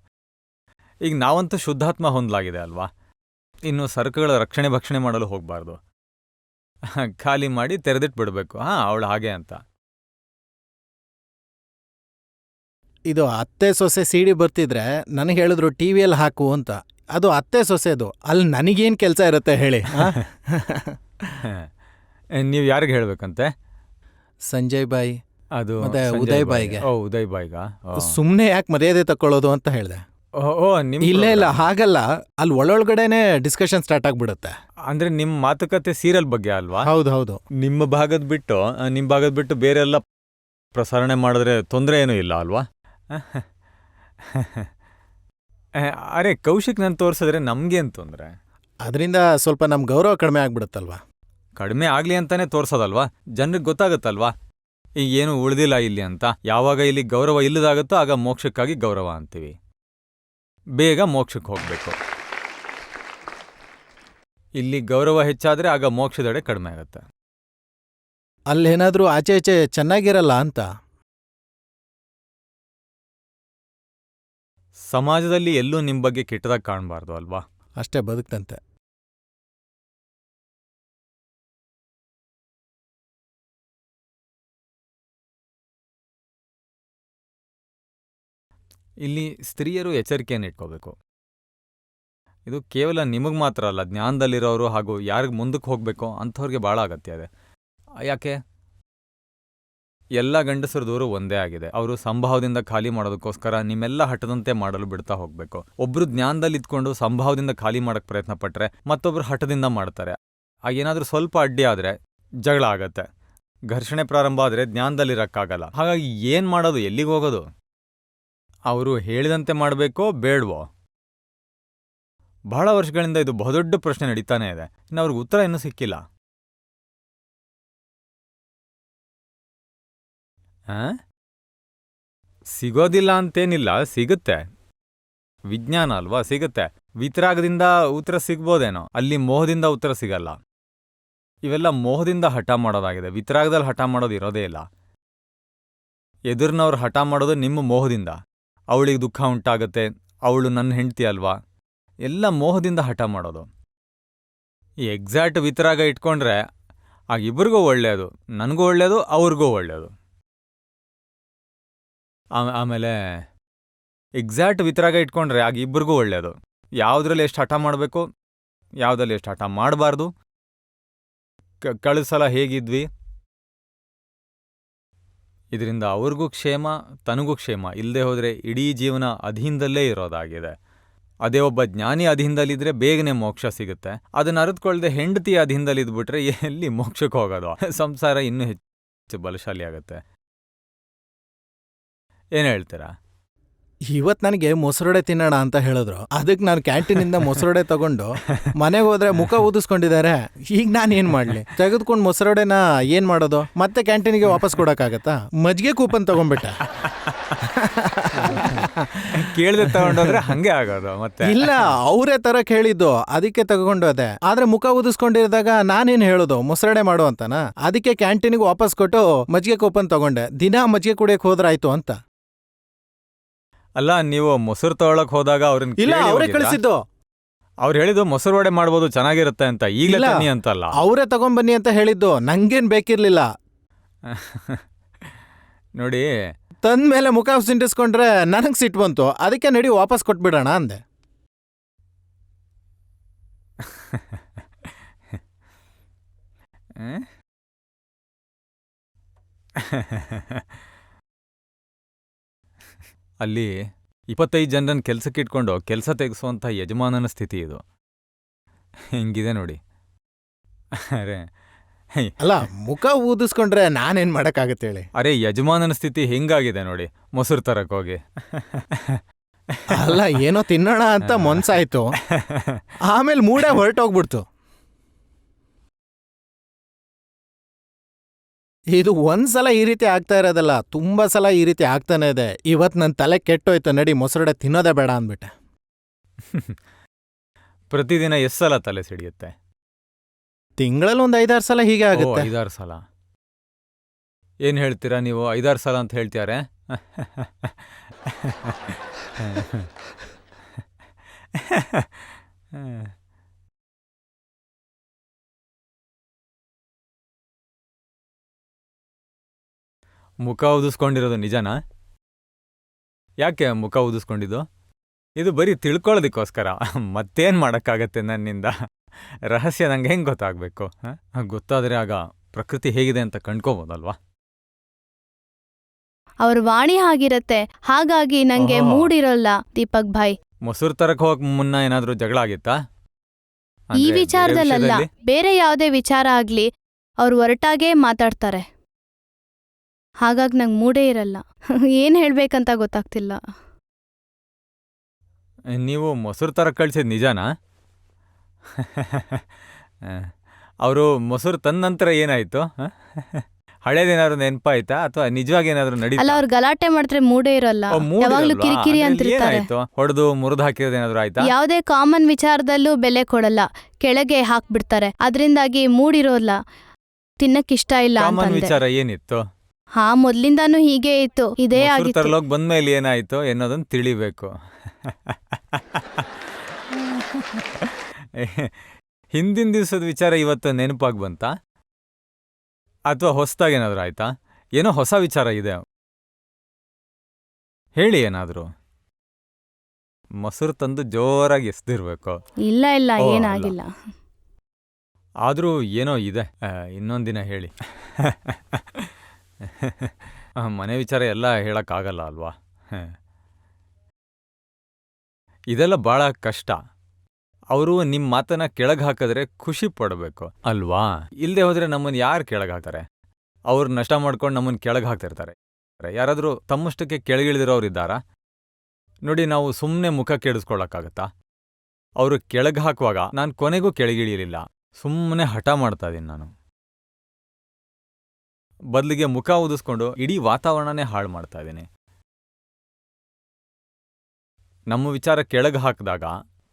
ಈಗ ನಾವಂತೂ ಶುದ್ಧಾತ್ಮ ಹೊಂದಲಾಗಿದೆ ಅಲ್ವಾ, ಇನ್ನು ಸರಕುಗಳ ರಕ್ಷಣೆ ಭಕ್ಷಣೆ ಮಾಡಲು ಹೋಗಬಾರ್ದು. ಖಾಲಿ ಮಾಡಿ ತೆರೆದಿಟ್ಬಿಡ್ಬೇಕು. ಅವಳು ಹಾಗೆ ಅಂತ. ಇದು ಅತ್ತೆ ಸೊಸೆ ಸಿಡಿ ಬರ್ತಿದ್ರೆ ನನಗೆ ಹೇಳಿದ್ರು ಟಿವಿಯಲ್ಲಿ ಹಾಕು ಅಂತ. ಅದು ಅತ್ತೆ ಸೊಸೆದು, ಅಲ್ಲಿ ನನಗೇನು ಕೆಲಸ ಇರುತ್ತೆ ಹೇಳಿ? ನೀವು ಯಾರಿಗೆ ಹೇಳ್ಬೇಕಂತೆ? ಸಂಜಯ್ ಬಾಯಿ ಅದು ಮತ್ತೆ ಸಂಜಯ್ ಉದಯ್ ಬಾಯಿಗೆ. ಬಾಯಿಗೆ. ಉದಯ್ ಬಾಯಿಗ? ಸುಮ್ಮನೆ ಯಾಕೆ ಮರ್ಯಾದೆ ತಕ್ಕೊಳ್ಳೋದು ಅಂತ ಹೇಳಿದೆ. ಇಲ್ಲ ಹಾಗಲ್ಲ, ಅಲ್ಲಿ ಒಳೊಳಗಡೆನೆ ಡಿಸ್ಕಷನ್ ಸ್ಟಾರ್ಟ್ ಆಗ್ಬಿಡುತ್ತೆ. ಅಂದ್ರೆ ನಿಮ್ಮ ಮಾತುಕತೆ ಸೀರಿಯಲ್ ಬಗ್ಗೆ ಅಲ್ವಾ? ಹೌದು. ನಿಮ್ಮ ಭಾಗದ ಬಿಟ್ಟು ಬೇರೆಲ್ಲ ಪ್ರಸಾರಣೆ ಮಾಡಿದ್ರೆ ತೊಂದರೆ ಏನೂ ಇಲ್ಲ ಅಲ್ವಾ? ಅರೆ ಕೌಶಿಕ್ ನಾನು ತೋರಿಸಿದ್ರೆ ನಮ್ಗೇನು ತೊಂದರೆ? ಅದರಿಂದ ಸ್ವಲ್ಪ ನಮ್ಮ ಗೌರವ ಕಡಿಮೆ ಆಗ್ಬಿಡುತ್ತಲ್ವಾ? ಕಡಿಮೆ ಆಗ್ಲಿ ಅಂತಾನೆ ತೋರ್ಸೋದಲ್ವಾ, ಜನರಿಗೆ ಗೊತ್ತಾಗುತ್ತಲ್ವಾ ಈಗ ಏನು ಉಳಿದಿಲ್ಲ ಇಲ್ಲಿ ಅಂತ. ಯಾವಾಗ ಇಲ್ಲಿ ಗೌರವ ಇಲ್ಲದಾಗುತ್ತೋ ಆಗ ಮೋಕ್ಷಕ್ಕಾಗಿ ಗೌರವ ಅಂತೀವಿ. ಬೇಗ ಮೋಕ್ಷಕ್ಕೆ ಹೋಗ್ಬೇಕು. ಇಲ್ಲಿ ಗೌರವ ಹೆಚ್ಚಾದ್ರೆ ಆಗ ಮೋಕ್ಷದೆಡೆ ಕಡಿಮೆ ಆಗುತ್ತೆ. ಅಲ್ಲೇನಾದ್ರೂ ಆಚೆ ಈಚೆ ಚೆನ್ನಾಗಿರಲ್ಲ ಅಂತ. ಸಮಾಜದಲ್ಲಿ ಎಲ್ಲೂ ನಿಮ್ಮ ಬಗ್ಗೆ ಕೆಟ್ಟದಾಗ ಕಾಣಬಾರ್ದು ಅಲ್ವಾ? ಅಷ್ಟೇ ಬದುಕ್ತಂತೆ. ಇಲ್ಲಿ ಸ್ತ್ರೀಯರು ಎಚ್ಚರಿಕೆಯನ್ನು ಇಟ್ಕೋಬೇಕು. ಇದು ಕೇವಲ ನಿಮಗೆ ಮಾತ್ರ ಅಲ್ಲ, ಜ್ಞಾನದಲ್ಲಿರೋರು ಹಾಗೂ ಯಾರಿಗೆ ಮುಂದಕ್ಕೆ ಹೋಗ್ಬೇಕೋ ಅಂಥವ್ರಿಗೆ ಭಾಳ ಅಗತ್ಯ ಇದೆ. ಯಾಕೆ? ಎಲ್ಲ ಗಂಡಸರದವರು ಒಂದೇ ಆಗಿದೆ. ಅವರು ಸಂಭಾವದಿಂದ ಖಾಲಿ ಮಾಡೋದಕ್ಕೋಸ್ಕರ ನಿಮ್ಮೆಲ್ಲ ಹಠದಂತೆ ಮಾಡಲು ಬಿಡ್ತಾ ಹೋಗ್ಬೇಕು. ಒಬ್ರು ಜ್ಞಾನದಲ್ಲಿ ಇದ್ಕೊಂಡು ಸಂಭಾವದಿಂದ ಖಾಲಿ ಮಾಡಕ್ ಪ್ರಯತ್ನ ಪಟ್ರೆ ಮತ್ತೊಬ್ರು ಹಠದಿಂದ ಮಾಡ್ತಾರೆ. ಏನಾದ್ರೂ ಸ್ವಲ್ಪ ಅಡ್ಡಿ ಆದ್ರೆ ಜಗಳ ಆಗತ್ತೆ, ಘರ್ಷಣೆ ಪ್ರಾರಂಭ ಆದ್ರೆ ಜ್ಞಾನದಲ್ಲಿರಕ್ಕಾಗಲ್ಲ. ಹಾಗಾಗಿ ಏನ್ ಮಾಡೋದು, ಎಲ್ಲಿಗೆ ಹೋಗೋದು? ಅವರು ಹೇಳಿದಂತೆ ಮಾಡಬೇಕೋ ಬೇಡವೋ? ಬಹಳ ವರ್ಷಗಳಿಂದ ಇದು ಬಹುದೊಡ್ಡ ಪ್ರಶ್ನೆ ನಡೀತಾನೆ ಇದೆ. ಇನ್ನು ಅವ್ರಿಗೆ ಉತ್ತರ ಇನ್ನೂ ಸಿಕ್ಕಿಲ್ಲ. ಆ? ಸಿಗೋದಿಲ್ಲ ಅಂತೇನಿಲ್ಲ, ಸಿಗುತ್ತೆ. ವಿಜ್ಞಾನ ಅಲ್ವಾ, ಸಿಗುತ್ತೆ. ವಿತರಾಗದಿಂದ ಉತ್ತರ ಸಿಗ್ಬೋದೇನೋ, ಅಲ್ಲಿ ಮೋಹದಿಂದ ಉತ್ತರ ಸಿಗಲ್ಲ. ಇವೆಲ್ಲ ಮೋಹದಿಂದ ಹಠ ಮಾಡೋದಾಗಿದೆ. ವಿತರಾಗದಲ್ಲಿ ಹಠ ಮಾಡೋದು ಇರೋದೇ ಇಲ್ಲ. ಎದುರಿನವ್ರು ಹಠ ಮಾಡೋದು ನಿಮ್ಮ ಮೋಹದಿಂದ. ಅವಳಿಗೆ ದುಃಖ ಉಂಟಾಗತ್ತೆ, ಅವಳು ನನ್ನ ಹೆಂಡ್ತಿ ಅಲ್ವಾ, ಎಲ್ಲ ಮೋಹದಿಂದ ಹಠ ಮಾಡೋದು. ಈ ಎಕ್ಸಾಕ್ಟ್ ವಿತರಾಗ ಇಟ್ಕೊಂಡ್ರೆ ಆಗ ಇಬ್ಬರಿಗೂ ಒಳ್ಳೆಯದು, ನನಗೂ ಒಳ್ಳೆಯದು, ಅವ್ರಿಗೂ ಒಳ್ಳೆಯದು. ಆಮೇಲೆ ಎಕ್ಸಾಕ್ಟ್ ವಿತರಾಗ ಇಟ್ಕೊಂಡ್ರೆ ಆಗ ಇಬ್ಬರಿಗೂ ಒಳ್ಳೆಯದು. ಯಾವುದ್ರಲ್ಲಿ ಎಷ್ಟು ಹಠ ಮಾಡಬೇಕು, ಯಾವುದ್ರಲ್ಲಿ ಎಷ್ಟು ಹಠ ಮಾಡಬಾರ್ದು. ಕಳೆದ ಸಲ ಹೇಗಿದ್ವಿ, ಇದರಿಂದ ಅವ್ರಿಗೂ ಕ್ಷೇಮ, ತನಗೂ ಕ್ಷೇಮ. ಇಲ್ಲದೆ ಹೋದರೆ ಇಡೀ ಜೀವನ ಅಧೀನದಲ್ಲೇ ಇರೋದಾಗಿದೆ. ಅದೇ ಒಬ್ಬ ಜ್ಞಾನಿ ಅಧೀನದಲ್ಲಿದ್ದರೆ ಬೇಗನೆ ಮೋಕ್ಷ ಸಿಗುತ್ತೆ. ಅದನ್ನು ಅರಿತುಕೊಳ್ಳದೆ ಹೆಂಡತಿ ಅಧೀನದಲ್ಲಿದ್ಬಿಟ್ರೆ ಎಲ್ಲಿ ಮೋಕ್ಷಕ್ಕೆ ಹೋಗೋದು? ಸಂಸಾರ ಇನ್ನೂ ಹೆಚ್ಚು ಬಲಶಾಲಿ ಆಗುತ್ತೆ. ಏನು ಹೇಳ್ತೀರಾ? ಇವತ್ತು ನನಗೆ ಮೊಸರೊಡೆ ತಿನ್ನೋಣ ಅಂತ ಹೇಳಿದ್ರು. ಅದಕ್ಕೆ ನಾನು ಕ್ಯಾಂಟೀನಿಂದ ಮೊಸರೊಡೆ ತಗೊಂಡು ಮನೆಗೆ ಹೋದ್ರೆ ಮುಖ ಊದಿಸ್ಕೊಂಡಿದ್ದಾರೆ. ಈಗ ನಾನು ಏನು ಮಾಡಲಿ? ತೆಗೆದುಕೊಂಡು ಮೊಸರೊಡೆನ ಏನು ಮಾಡೋದು? ಮತ್ತೆ ಕ್ಯಾಂಟೀನಿಗೆ ವಾಪಸ್ ಕೊಡೋಕ್ಕಾಗತ್ತಾ? ಮಜ್ಜಿಗೆ ಕೂಪನ್ ತಗೊಂಡ್ಬಿಟ್ಟೆ. ಕೇಳದೆ ತಗೊಂಡೋದ್ರೆ ಹಂಗೆ ಆಗೋದು. ಮತ್ತೆ ಇಲ್ಲ, ಅವರೇ ತರಕ್ ಹೇಳಿದ್ದು, ಅದಕ್ಕೆ ತಗೊಂಡೋದೆ. ಆದ್ರೆ ಮುಖ ಊದಿಸ್ಕೊಂಡಿರಿದಾಗ ನಾನೇನು ಹೇಳೋದು? ಮೊಸರಡೆ ಮಾಡು ಅಂತನಾ? ಅದಕ್ಕೆ ಕ್ಯಾಂಟೀನಿಗೆ ವಾಪಸ್ ಕೊಟ್ಟು ಮಜ್ಜಿಗೆ ಕೂಪನ್ ತಗೊಂಡೆ. ದಿನಾ ಮಜ್ಜಿಗೆ ಕುಡಿಯಕ್ಕೆ ಹೋದ್ರಾಯ್ತು ಅಂತ. ಅಲ್ಲ, ನೀವು ಮೊಸರು ತಗೊಳಕ್ ಹೋದಾಗ ಅವ್ರನ್ನ ಇಲ್ಲ, ಅವರೇ ಕಳಿಸಿದ್ದು. ಅವ್ರು ಹೇಳಿದ್ದು ಮೊಸರು ವಡೆ ಮಾಡ್ಬೋದು, ಚೆನ್ನಾಗಿರುತ್ತೆ ಅಂತ. ಈಗಲೇ ಇಲ್ಲ, ತನ್ನಿ ಅಂತಲ್ಲ, ಅವರೇ ತಗೊಂಬನ್ನಿ ಅಂತ ಹೇಳಿದ್ದು. ನಂಗೇನ್ ಬೇಕಿರ್ಲಿಲ್ಲ. ನೋಡಿ. ತಂದ್ಮೇಲೆ ಮುಖ ಸಿಂಟಿಸ್ಕೊಂಡ್ರೆ ನನಗ್ ಸಿಟ್ಟು ಬಂತು. ಅದಕ್ಕೆ ನಡಿ ವಾಪಸ್ ಕೊಟ್ಬಿಡೋಣ ಅಂದೆ. ಅಲ್ಲಿ 25 ಜನರನ್ನ ಕೆಲ್ಸಕ್ಕೆ ಇಟ್ಕೊಂಡು ಕೆಲಸ ತೆಗೆಸುವಂಥ ಯಜಮಾನನ ಸ್ಥಿತಿ ಇದು. ಹಿಂಗಿದೆ ನೋಡಿ. ಅರೆ ಅಲ್ಲ, ಮುಖ ಊದಿಸ್ಕೊಂಡ್ರೆ ನಾನೇನ್ ಮಾಡಕ್ಕಾಗತ್ತೆ ಹೇಳಿ? ಅರೆ, ಯಜಮಾನನ ಸ್ಥಿತಿ ಹೆಂಗಾಗಿದೆ ನೋಡಿ, ಮೊಸರು ತರಕ್ ಹೋಗಿ. ಅಲ್ಲ, ಏನೋ ತಿನ್ನೋಣ ಅಂತ ಮೊನ್ಸಾಯ್ತು, ಆಮೇಲೆ ಮೂಡೇ ಹೊರಟೋಗ್ಬಿಡ್ತು. ಇದು ಒಂದ್ಸಲ ಈ ರೀತಿ ಆಗ್ತಾ ಇರೋದಲ್ಲ, ತುಂಬಾ ಸಲ ಈ ರೀತಿ ಆಗ್ತಾನೆ ಇದೆ. ಇವತ್ ನನ್ ತಲೆ ಕೆಟ್ಟೋಯ್ತು, ನಡಿ ಮೊಸರಡೆ ತಿನ್ನೋದೇ ಬೇಡ ಅಂದ್ಬಿಟ್ಟೆ. ಪ್ರತಿದಿನ ಎಷ್ಟು ಸಲ ತಲೆ ಸಿಡಿಯುತ್ತೆ? ತಿಂಗಳಲ್ಲಿ ಒಂದು 5-6 ಸಲ ಹೀಗೆ ಆಗುತ್ತೆ. 5-6 ಸಲ? ಏನ್ ಹೇಳ್ತೀರಾ ನೀವು? 5-6 ಸಲ ಅಂತ ಹೇಳ್ತಿದ್ದಾರೆ. ಮುಖ ಊದಿಸ್ಕೊಂಡಿರೋದು ನಿಜನಾ? ಯಾಕೆ ಮುಖ ಊದಿಸ್ಕೊಂಡಿದ್ದು? ಇದು ಬರೀ ತಿಳ್ಕೊಳ್ಳೋದಕ್ಕೋಸ್ಕರ. ಮತ್ತೇನು ಮಾಡೋಕ್ಕಾಗತ್ತೆ ನನ್ನಿಂದ? ರಹಸ್ಯ ನಂಗೆ ಹೆಂಗೆ ಗೊತ್ತಾಗಬೇಕು? ಗೊತ್ತಾದರೆ ಆಗ ಪ್ರಕೃತಿ ಹೇಗಿದೆ ಅಂತ ಕಂಡ್ಕೋಬೋದಲ್ವಾ? ಅವ್ರ ವಾಣಿ ಹಾಗಿರತ್ತೆ, ಹಾಗಾಗಿ ನಂಗೆ ಓಹೋ. ಮೂಡಿರೋಲ್ಲ ದೀಪಕ್ ಭಾಯ್. ಮೊಸರು ತರಕ್ ಹೋಗಕ್ ಮುನ್ನ ಏನಾದರೂ ಜಗಳ ಆಗಿತ್ತಾ? ಈ ಅಂದ್ರೆ ಬೇರೆ ವಿಚಾರದಲ್ಲ, ವಿಷಯದಲ್ಲಿ? ಬೇರೆ ಯಾವುದೇ ವಿಚಾರ ಆಗ್ಲಿ ಅವ್ರು ಹೊರಟಾಗೇ ಮಾತಾಡ್ತಾರೆ. ಹಾಗಾಗಿ ನಂಗೆ ಮೂಡೇ ಇರಲ್ಲ. ಏನ್ ಹೇಳ್ಬೇಕಂತ ಗೊತ್ತಾಗ್ತಿಲ್ಲ. ನೀವು ಮೊಸರು ತರಕ್ ಕಳ್ಸಿದ್ ನಿಜಾನಾ? ಅವರು ಮೊಸರು ತಂದ ನಂತರ ಏನಾಯ್ತು? ಹಳೇದೇನಾದ್ರು ನೆನಪಾಯ್ತಾ ಅಥವಾ ನಿಜವಾಗಿ ಏನಾದ್ರು ಅಲ್ಲ, ನಡೀತಾ? ಅವ್ರು ಗಲಾಟೆ ಮಾಡಿದ್ರೆ ಮೂಡೇ ಇರಲ್ಲ. ಯಾವಾಗ್ಲೂ ಕಿರಿಕಿರಿ ಅಂತಿರ್ತಾರೆ. ಹೊಡೆದು ಮುರಿದು ಹಾಕಿರೋದೇನಾದ್ರು ಆಯ್ತಾ? ಯಾವುದೇ ಕಾಮನ್ ವಿಚಾರದಲ್ಲೂ ಬೆಲೆ ಕೊಡಲ್ಲ, ಕೆಳಗೆ ಹಾಕ್ಬಿಡ್ತಾರೆ. ಅದ್ರಿಂದಾಗಿ ಮೂಡಿರೋಲ್ಲ, ತಿನ್ನಕ್ಕಿಷ್ಟ ಇಲ್ಲ ಕಾಮನ್ ಅಂತಂದೆ. ವಿಚಾರ ಏನಿತ್ತು? ಹಾ, ಮೊದ್ಲಿಂದಾನು ಹೀಗೆ ಇತ್ತು, ಇದೇ ಮೊಸರು ಆಗಿತ್ತು. ತರಲೋಗ್ ಬಂದ್ಮೇಲೆ ಏನಾಯ್ತು ಅನ್ನೋದನ್ನ ತಿಳಿಬೇಕು. ಹಿಂದಿನ ದಿವಸದ ವಿಚಾರ ಇವತ್ತು ನೆನಪಾಗಿ ಬಂತಾ? ಅಥವಾ ಹೊಸದಾಗೇನಾದ್ರೂ ಆಯ್ತಾ? ಏನೋ ಹೊಸ ವಿಚಾರ ಇದೆ, ಹೇಳಿ ಏನಾದ್ರು. ಮೊಸರು ತಂದು ಜೋರಾಗಿ ಎಸ್ದಿರ್ಬೇಕು. ಇಲ್ಲ ಇಲ್ಲ, ಓ, ಅಲ್ಲ. ಏನಾಗಿಲ್ಲ. ಆದ್ರೂ ಏನೋ ಇದೆ. ಇನ್ನೊಂದಿನ ಹೇಳಿ. ಮನೆ ವಿಚಾರ ಎಲ್ಲ ಹೇಳಕ್ಕಾಗಲ್ಲ ಅಲ್ವಾ? ಇದೆಲ್ಲ ಭಾಳ ಕಷ್ಟ. ಅವರು ನಿಮ್ಮ ಮಾತನ್ನ ಕೆಳಗೆ ಹಾಕಿದ್ರೆ ಖುಷಿ ಪಡಬೇಕು ಅಲ್ವಾ? ಇಲ್ಲದೆ ಹೋದ್ರೆ ನಮ್ಮನ್ನು ಯಾರು ಕೆಳಗೆ ಹಾಕ್ತಾರೆ? ಅವ್ರು ನಷ್ಟ ಮಾಡ್ಕೊಂಡು ನಮ್ಮನ್ನು ಕೆಳಗೆ ಹಾಕ್ತಿರ್ತಾರೆ. ಯಾರಾದರೂ ತಮ್ಮಷ್ಟಕ್ಕೆ ಕೆಳಗಿಳಿದಿರೋರು ಇದ್ದಾರಾ? ನೋಡಿ, ನಾವು ಸುಮ್ಮನೆ ಮುಖ ಕೆಡಿಸ್ಕೊಳ್ಳೋಕ್ಕಾಗತ್ತಾ? ಅವರು ಕೆಳಗೆ ಹಾಕುವಾಗ ನಾನು ಕೊನೆಗೂ ಕೆಳಗಿಳಿಯಲಿಲ್ಲ. ಸುಮ್ಮನೆ ಹಠ ಮಾಡ್ತಾ ಇದ್ದೀನಿ ನಾನು. ಬದಲಿಗೆ ಮುಖ ಊದಿಸ್ಕೊಂಡು ಇಡೀ ವಾತಾವರಣನೇ ಹಾಳು ಮಾಡ್ತಾ ಇದ್ದೀನಿ. ನಮ್ಮ ವಿಚಾರ ಕೆಳಗೆ ಹಾಕಿದಾಗ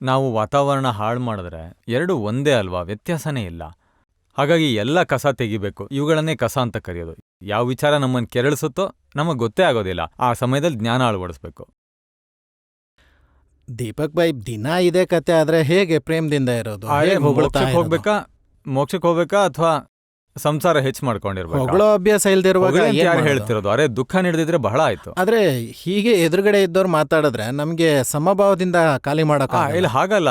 ನಾವು ವಾತಾವರಣ ಹಾಳು ಮಾಡಿದ್ರೆ ಎರಡು ಒಂದೇ ಅಲ್ವಾ, ವ್ಯತ್ಯಾಸನೇ ಇಲ್ಲ. ಹಾಗಾಗಿ ಎಲ್ಲ ಕಸ ತೆಗಿಬೇಕು. ಇವುಗಳನ್ನೇ ಕಸ ಅಂತ ಕರೆಯೋದು. ಯಾವ ವಿಚಾರ ನಮ್ಮನ್ನು ಕೆರಳಿಸುತ್ತೋ ನಮಗೆ ಗೊತ್ತೇ ಆಗೋದಿಲ್ಲ. ಆ ಸಮಯದಲ್ಲಿ ಜ್ಞಾನ ಅಳವಡಿಸ್ಬೇಕು. ದೀಪಕ್ ಬೈ, ದಿನ ಇದೇ ಕತೆ ಆದ್ರೆ ಹೇಗೆ ಪ್ರೇಮದಿಂದ ಇರೋದು? ಹೇಗ್ ಹೊಗಳ್ತಾ ಇರೋದು? ಮೋಕ್ಷಕ್ಕೆ ಹೋಗ್ಬೇಕಾ ಅಥವಾ ಸಂಸಾರ ಹೆಚ್ಚು ಮಾಡ್ಕೊಂಡಿರ್ಬೇಕು? ಹೊಗಳೋ ಅಭ್ಯಾಸ ಇಲ್ದಿರುವಾಗ ಏನ್ ಯಾರು ಮಾಡೋದು? ಹೇಳ್ತಿರೋದು? ಅರೆ, ದುಃಖ ನೀಡದಿದ್ರೆ ಬಹಳ ಆಯ್ತು. ಆದ್ರೆ ಹೀಗೆ ಎದುರುಗಡೆ ಇದ್ದವ್ರು ಮಾತಾಡಿದ್ರೆ ನಮ್ಗೆ ಸಮಭಾವದಿಂದ ಖಾಲಿ ಮಾಡಕ ಇಲ್ಲ, ಹಾಗಲ್ಲ.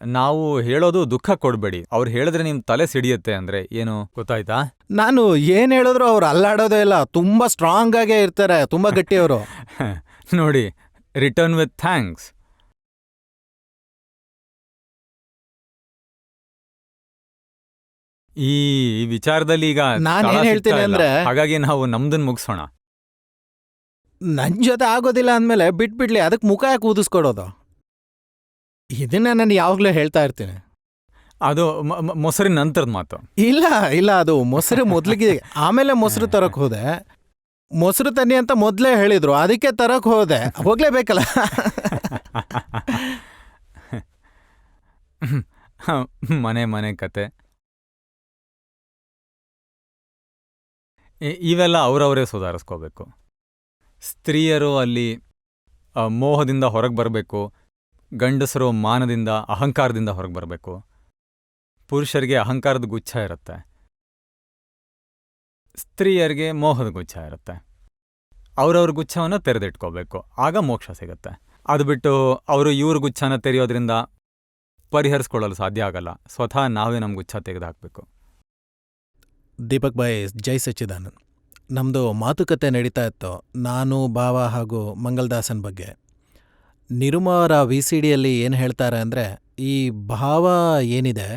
ನಾವು ಹೇಳೋದು ದುಃಖ ಕೊಡ್ಬೇಡಿ. ಅವ್ರು ಹೇಳಿದ್ರೆ ನಿಮ್ ತಲೆ ಸಿಡಿಯುತ್ತೆ ಅಂದ್ರೆ ಏನು ಗೊತ್ತಾಯ್ತಾ? ನಾನು ಏನ್ ಹೇಳಿದ್ರು ಅವ್ರು ಅಲ್ಲಾಡೋದೇ ಇಲ್ಲ, ತುಂಬಾ ಸ್ಟ್ರಾಂಗ್ ಆಗೇ ಇರ್ತಾರೆ, ತುಂಬಾ ಗಟ್ಟಿಯವರು. ನೋಡಿ, ರಿಟರ್ನ್ ವಿತ್ ಥ್ಯಾಂಕ್ಸ್. ಈ ವಿಚಾರದಲ್ಲಿ ಈಗ ನಾನ್ ಸ್ಥಳ ಏನ್ ಸಿಗ್ತಾ ಹೇಳ್ತೀನಿ ಇಲ್ಲ. ಅಂದ್ರೆ- ಹಾಗಾಗಿ ನಾವು ನಮ್ದನ್ ಮುಗಿಸೋಣ. ನನ್ ಜೊತೆ ಆಗೋದಿಲ್ಲ ಅಂದ್ಮೇಲೆ ಬಿಟ್ಬಿಡ್ಲಿ, ಅದಕ್ಕೆ ಮುಖ ಯಾಕೆ ಊದಿಸ್ಕೊಡೋದು? ಇದನ್ನ ನಾನು ಯಾವಾಗ್ಲೂ ಹೇಳ್ತಾ ಇರ್ತೀನಿ. ಅದು ಮೊಸರಿನ ನಂತರದ ಮಾತು. ಇಲ್ಲ ಇಲ್ಲ, ಅದು ಮೊಸರು ಮೊದ್ಲಿಗೆ, ಆಮೇಲೆ ಮೊಸರು ತರಕ್ ಹೋದೆ. ಮೊಸರು ತನ್ನಿ ಅಂತ ಮೊದ್ಲೇ ಹೇಳಿದ್ರು, ಅದಕ್ಕೆ ತರಕ್ ಹೋದೆ. ಹೋಗ್ಲೇಬೇಕಲ್ಲ. ಮನೆ ಕತೆ ಇವೆಲ್ಲ ಅವರವರೇ ಸುಧಾರಿಸ್ಕೋಬೇಕು. ಸ್ತ್ರೀಯರು ಅಲ್ಲಿ ಮೋಹದಿಂದ ಹೊರಗೆ ಬರಬೇಕು, ಗಂಡಸರು ಮಾನದಿಂದ ಅಹಂಕಾರದಿಂದ ಹೊರಗೆ ಬರಬೇಕು. ಪುರುಷರಿಗೆ ಅಹಂಕಾರದ ಗುಚ್ಛ ಇರುತ್ತೆ, ಸ್ತ್ರೀಯರಿಗೆ ಮೋಹದ ಗುಚ್ಛ ಇರುತ್ತೆ. ಅವ್ರವ್ರ ಗುಚ್ಛವನ್ನು ತೆರೆದಿಟ್ಕೋಬೇಕು, ಆಗ ಮೋಕ್ಷ ಸಿಗುತ್ತೆ. ಅದು ಬಿಟ್ಟು ಅವರು ಇವ್ರ ಗುಚ್ಛನ ತೆರೆಯೋದ್ರಿಂದ ಪರಿಹರಿಸ್ಕೊಳ್ಳಲು ಸಾಧ್ಯ ಆಗಲ್ಲ. ಸ್ವತಃ ನಾವೇ ನಮ್ಮ ಗುಚ್ಛ ತೆಗೆದುಹಾಕಬೇಕು. ದೀಪಕ್ ಬಾಯ್, ಜೈ ಸಚ್ಚಿದಾನಂದ್. ನಮ್ಮದು ಮಾತುಕತೆ ನಡೀತಾ ಇತ್ತು, ನಾನು, ಭಾವ ಹಾಗೂ ಮಂಗಲ್ದಾಸನ್ ಬಗ್ಗೆ. ನಿರುಮವರ VCDಯಲ್ಲಿ ಏನು ಹೇಳ್ತಾರೆ ಅಂದರೆ, ಈ ಭಾವ ಏನಿದೆ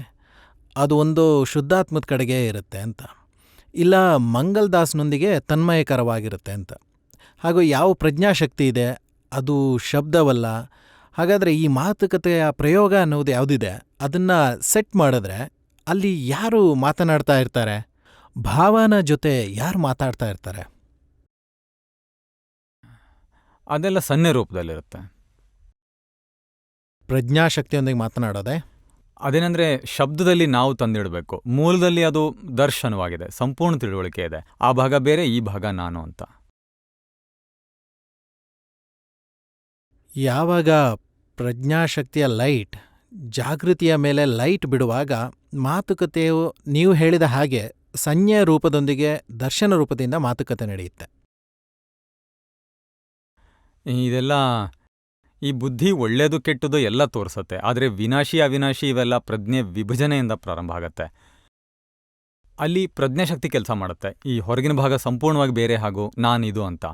ಅದು ಒಂದು ಶುದ್ಧಾತ್ಮದ ಕಡೆಗೆ ಇರುತ್ತೆ ಅಂತ, ಇಲ್ಲ ಮಂಗಲ್ದಾಸ್ನೊಂದಿಗೆ ತನ್ಮಯಕರವಾಗಿರುತ್ತೆ ಅಂತ. ಹಾಗೂ ಯಾವ ಪ್ರಜ್ಞಾಶಕ್ತಿ ಇದೆ ಅದು ಶಬ್ದವಲ್ಲ. ಹಾಗಾದರೆ ಈ ಮಾತುಕತೆಯ ಪ್ರಯೋಗ ಅನ್ನೋದು ಯಾವುದಿದೆ ಅದನ್ನು ಸೆಟ್ ಮಾಡಿದ್ರೆ ಅಲ್ಲಿ ಯಾರು ಮಾತನಾಡ್ತಾ ಇರ್ತಾರೆ? ಭಾವನ ಜೊತೆ ಯಾರು ಮಾತಾಡ್ತಾ ಇರ್ತಾರೆ? ಅದೆಲ್ಲ ಸನ್ನೆ ರೂಪದಲ್ಲಿರುತ್ತೆ. ಪ್ರಜ್ಞಾಶಕ್ತಿಯೊಂದಿಗೆ ಮಾತನಾಡೋದೆ ಅದೇನೆಂದ್ರೆ ಶಬ್ದದಲ್ಲಿ ನಾವು ತಂದಿಡಬೇಕು. ಮೂಲದಲ್ಲಿ ಅದು ದರ್ಶನವಾಗಿದೆ, ಸಂಪೂರ್ಣ ತಿಳುವಳಿಕೆ ಇದೆ. ಆ ಭಾಗ ಬೇರೆ, ಈ ಭಾಗ ನಾನು ಅಂತ. ಯಾವಾಗ ಪ್ರಜ್ಞಾಶಕ್ತಿಯ ಲೈಟ್ ಜಾಗೃತಿಯ ಮೇಲೆ ಲೈಟ್ ಬಿಡುವಾಗ ಮಾತುಕತೆಯು ನೀವು ಹೇಳಿದ ಹಾಗೆ ಸಂಜ್ಞೆಯ ರೂಪದೊಂದಿಗೆ ದರ್ಶನ ರೂಪದಿಂದ ಮಾತುಕತೆ ನಡೆಯುತ್ತೆ. ಇದೆಲ್ಲ ಈ ಬುದ್ಧಿ ಒಳ್ಳೇದು ಕೆಟ್ಟದು ಎಲ್ಲ ತೋರಿಸುತ್ತೆ. ಆದರೆ ವಿನಾಶಿ ಅವಿನಾಶಿ ಇವೆಲ್ಲ ಪ್ರಜ್ಞೆ ವಿಭಜನೆಯಿಂದ ಪ್ರಾರಂಭ ಆಗತ್ತೆ. ಅಲ್ಲಿ ಪ್ರಜ್ಞಾಶಕ್ತಿ ಕೆಲಸ ಮಾಡುತ್ತೆ. ಈ ಹೊರಗಿನ ಭಾಗ ಸಂಪೂರ್ಣವಾಗಿ ಬೇರೆ ಹಾಗೂ ನಾನಿದು ಅಂತ.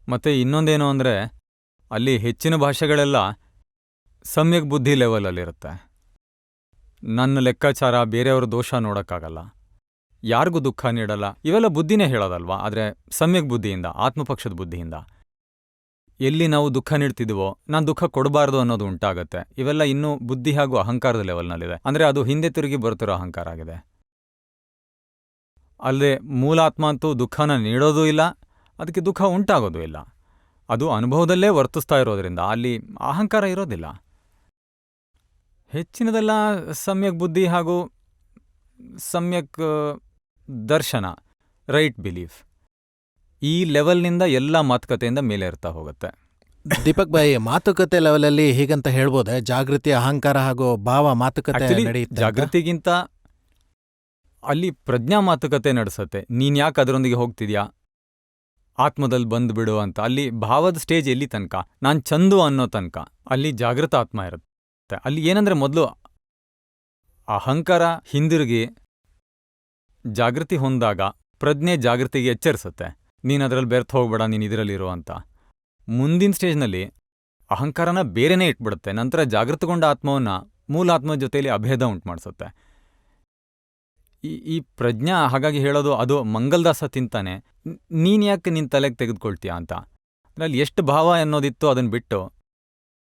ಮತ್ತೆ ಇನ್ನೊಂದೇನು ಅಂದರೆ, ಅಲ್ಲಿ ಹೆಚ್ಚಿನ ಭಾಷೆಗಳೆಲ್ಲ ಸಮ್ಯಕ್ ಬುದ್ಧಿ ಲೆವೆಲಲ್ಲಿರುತ್ತೆ. ನನ್ನ ಲೆಕ್ಕಾಚಾರ, ಬೇರೆಯವ್ರ ದೋಷ ನೋಡೋಕ್ಕಾಗಲ್ಲ, ಯಾರಿಗೂ ದುಃಖ ನೀಡಲ್ಲ, ಇವೆಲ್ಲ ಬುದ್ಧಿನೇ ಹೇಳೋದಲ್ವಾ. ಆದರೆ ಸಮ್ಯಕ್ ಬುದ್ಧಿಯಿಂದ, ಆತ್ಮಪಕ್ಷದ ಬುದ್ಧಿಯಿಂದ ಎಲ್ಲಿ ನಾವು ದುಃಖ ನೀಡ್ತಿದ್ದೀವೋ ನಾನು ದುಃಖ ಕೊಡಬಾರ್ದು ಅನ್ನೋದು ಉಂಟಾಗತ್ತೆ. ಇವೆಲ್ಲ ಇನ್ನೂ ಬುದ್ಧಿ ಹಾಗೂ ಅಹಂಕಾರದ ಲೆವೆಲ್ನಲ್ಲಿದೆ. ಅಂದರೆ ಅದು ಹಿಂದೆ ತಿರುಗಿ ಬರ್ತಿರೋ ಅಹಂಕಾರ ಆಗಿದೆ. ಅಲ್ಲದೆ ಮೂಲಾತ್ಮ ಅಂತೂ ದುಃಖನ ನೀಡೋದೂ ಇಲ್ಲ, ಅದಕ್ಕೆ ದುಃಖ ಉಂಟಾಗೋದೂ ಇಲ್ಲ. ಅದು ಅನುಭವದಲ್ಲೇ ವರ್ತಿಸ್ತಾ ಇರೋದ್ರಿಂದ ಅಲ್ಲಿ ಅಹಂಕಾರ ಇರೋದಿಲ್ಲ. ಹೆಚ್ಚಿನದೆಲ್ಲ ಸಮ್ಯಕ್ ಬುದ್ಧಿ ಹಾಗೂ ಸಮ್ಯಕ್ ದರ್ಶನ, ರೈಟ್ ಬಿಲೀಫ್, ಈ ಲೆವೆಲ್ನಿಂದ ಎಲ್ಲ ಮಾತುಕತೆಯಿಂದ ಮೇಲೆ ಇರ್ತಾ ಹೋಗುತ್ತೆ. ದೀಪಕ್ ಭಾಯ್, ಮಾತುಕತೆ ಲೆವೆಲಲ್ಲಿ ಹೀಗಂತ ಹೇಳ್ಬೋದೆ, ಜಾಗೃತಿ, ಅಹಂಕಾರ ಹಾಗೂ ಭಾವ ಮಾತುಕತೆ ನಡೆಯುತ್ತೆ. ಜಾಗೃತಿಗಿಂತ ಅಲ್ಲಿ ಪ್ರಜ್ಞಾ ಮಾತುಕತೆ ನಡೆಸುತ್ತೆ. ನೀನ್ ಯಾಕೆ ಅದರೊಂದಿಗೆ ಹೋಗ್ತಿದ್ಯಾ, ಆತ್ಮದಲ್ಲಿ ಬಂದ್ಬಿಡು ಅಂತ. ಅಲ್ಲಿ ಭಾವದ ಸ್ಟೇಜ್ ಎಲ್ಲಿ ತನಕ, ನಾನ್ ಚಂದು ಅನ್ನೋ ತನಕ ಅಲ್ಲಿ ಜಾಗೃತ ಆತ್ಮ ಇರುತ್ತೆ. ಅಲ್ಲಿ ಏನಂದ್ರೆ ಮೊದಲು ಅಹಂಕಾರ ಹಿಂದಿರುಗಿ ಜಾಗೃತಿ ಹೊಂದಾಗ ಪ್ರಜ್ಞೆ ಜಾಗೃತಿಗೆ ಎಚ್ಚರಿಸುತ್ತೆ, ನೀನು ಅದರಲ್ಲಿ ಬೆರ್ತು ಹೋಗ್ಬೇಡ, ನೀನು ಇದರಲ್ಲಿರೋ ಅಂತ. ಮುಂದಿನ ಸ್ಟೇಜ್ನಲ್ಲಿ ಅಹಂಕಾರನ ಬೇರೆನೇ ಇಟ್ಬಿಡುತ್ತೆ. ನಂತರ ಜಾಗೃತಗೊಂಡ ಆತ್ಮವನ್ನ ಮೂಲಾತ್ಮದ ಜೊತೆಯಲ್ಲಿ ಅಭೇದ ಉಂಟು ಮಾಡಿಸುತ್ತೆ. ಈ ಪ್ರಜ್ಞಾ ಹಾಗಾಗಿ ಹೇಳೋದು, ಅದು ಮಂಗಲ್ದಾಸ ತಿಂತಾನೆ, ನೀನ್ ಯಾಕೆ ನಿನ್ನ ತಲೆಗೆ ತೆಗೆದುಕೊಳ್ತೀಯ ಅಂತ. ಅಲ್ಲಿ ಎಷ್ಟು ಭಾವ ಅನ್ನೋದಿತ್ತು ಅದನ್ನು ಬಿಟ್ಟು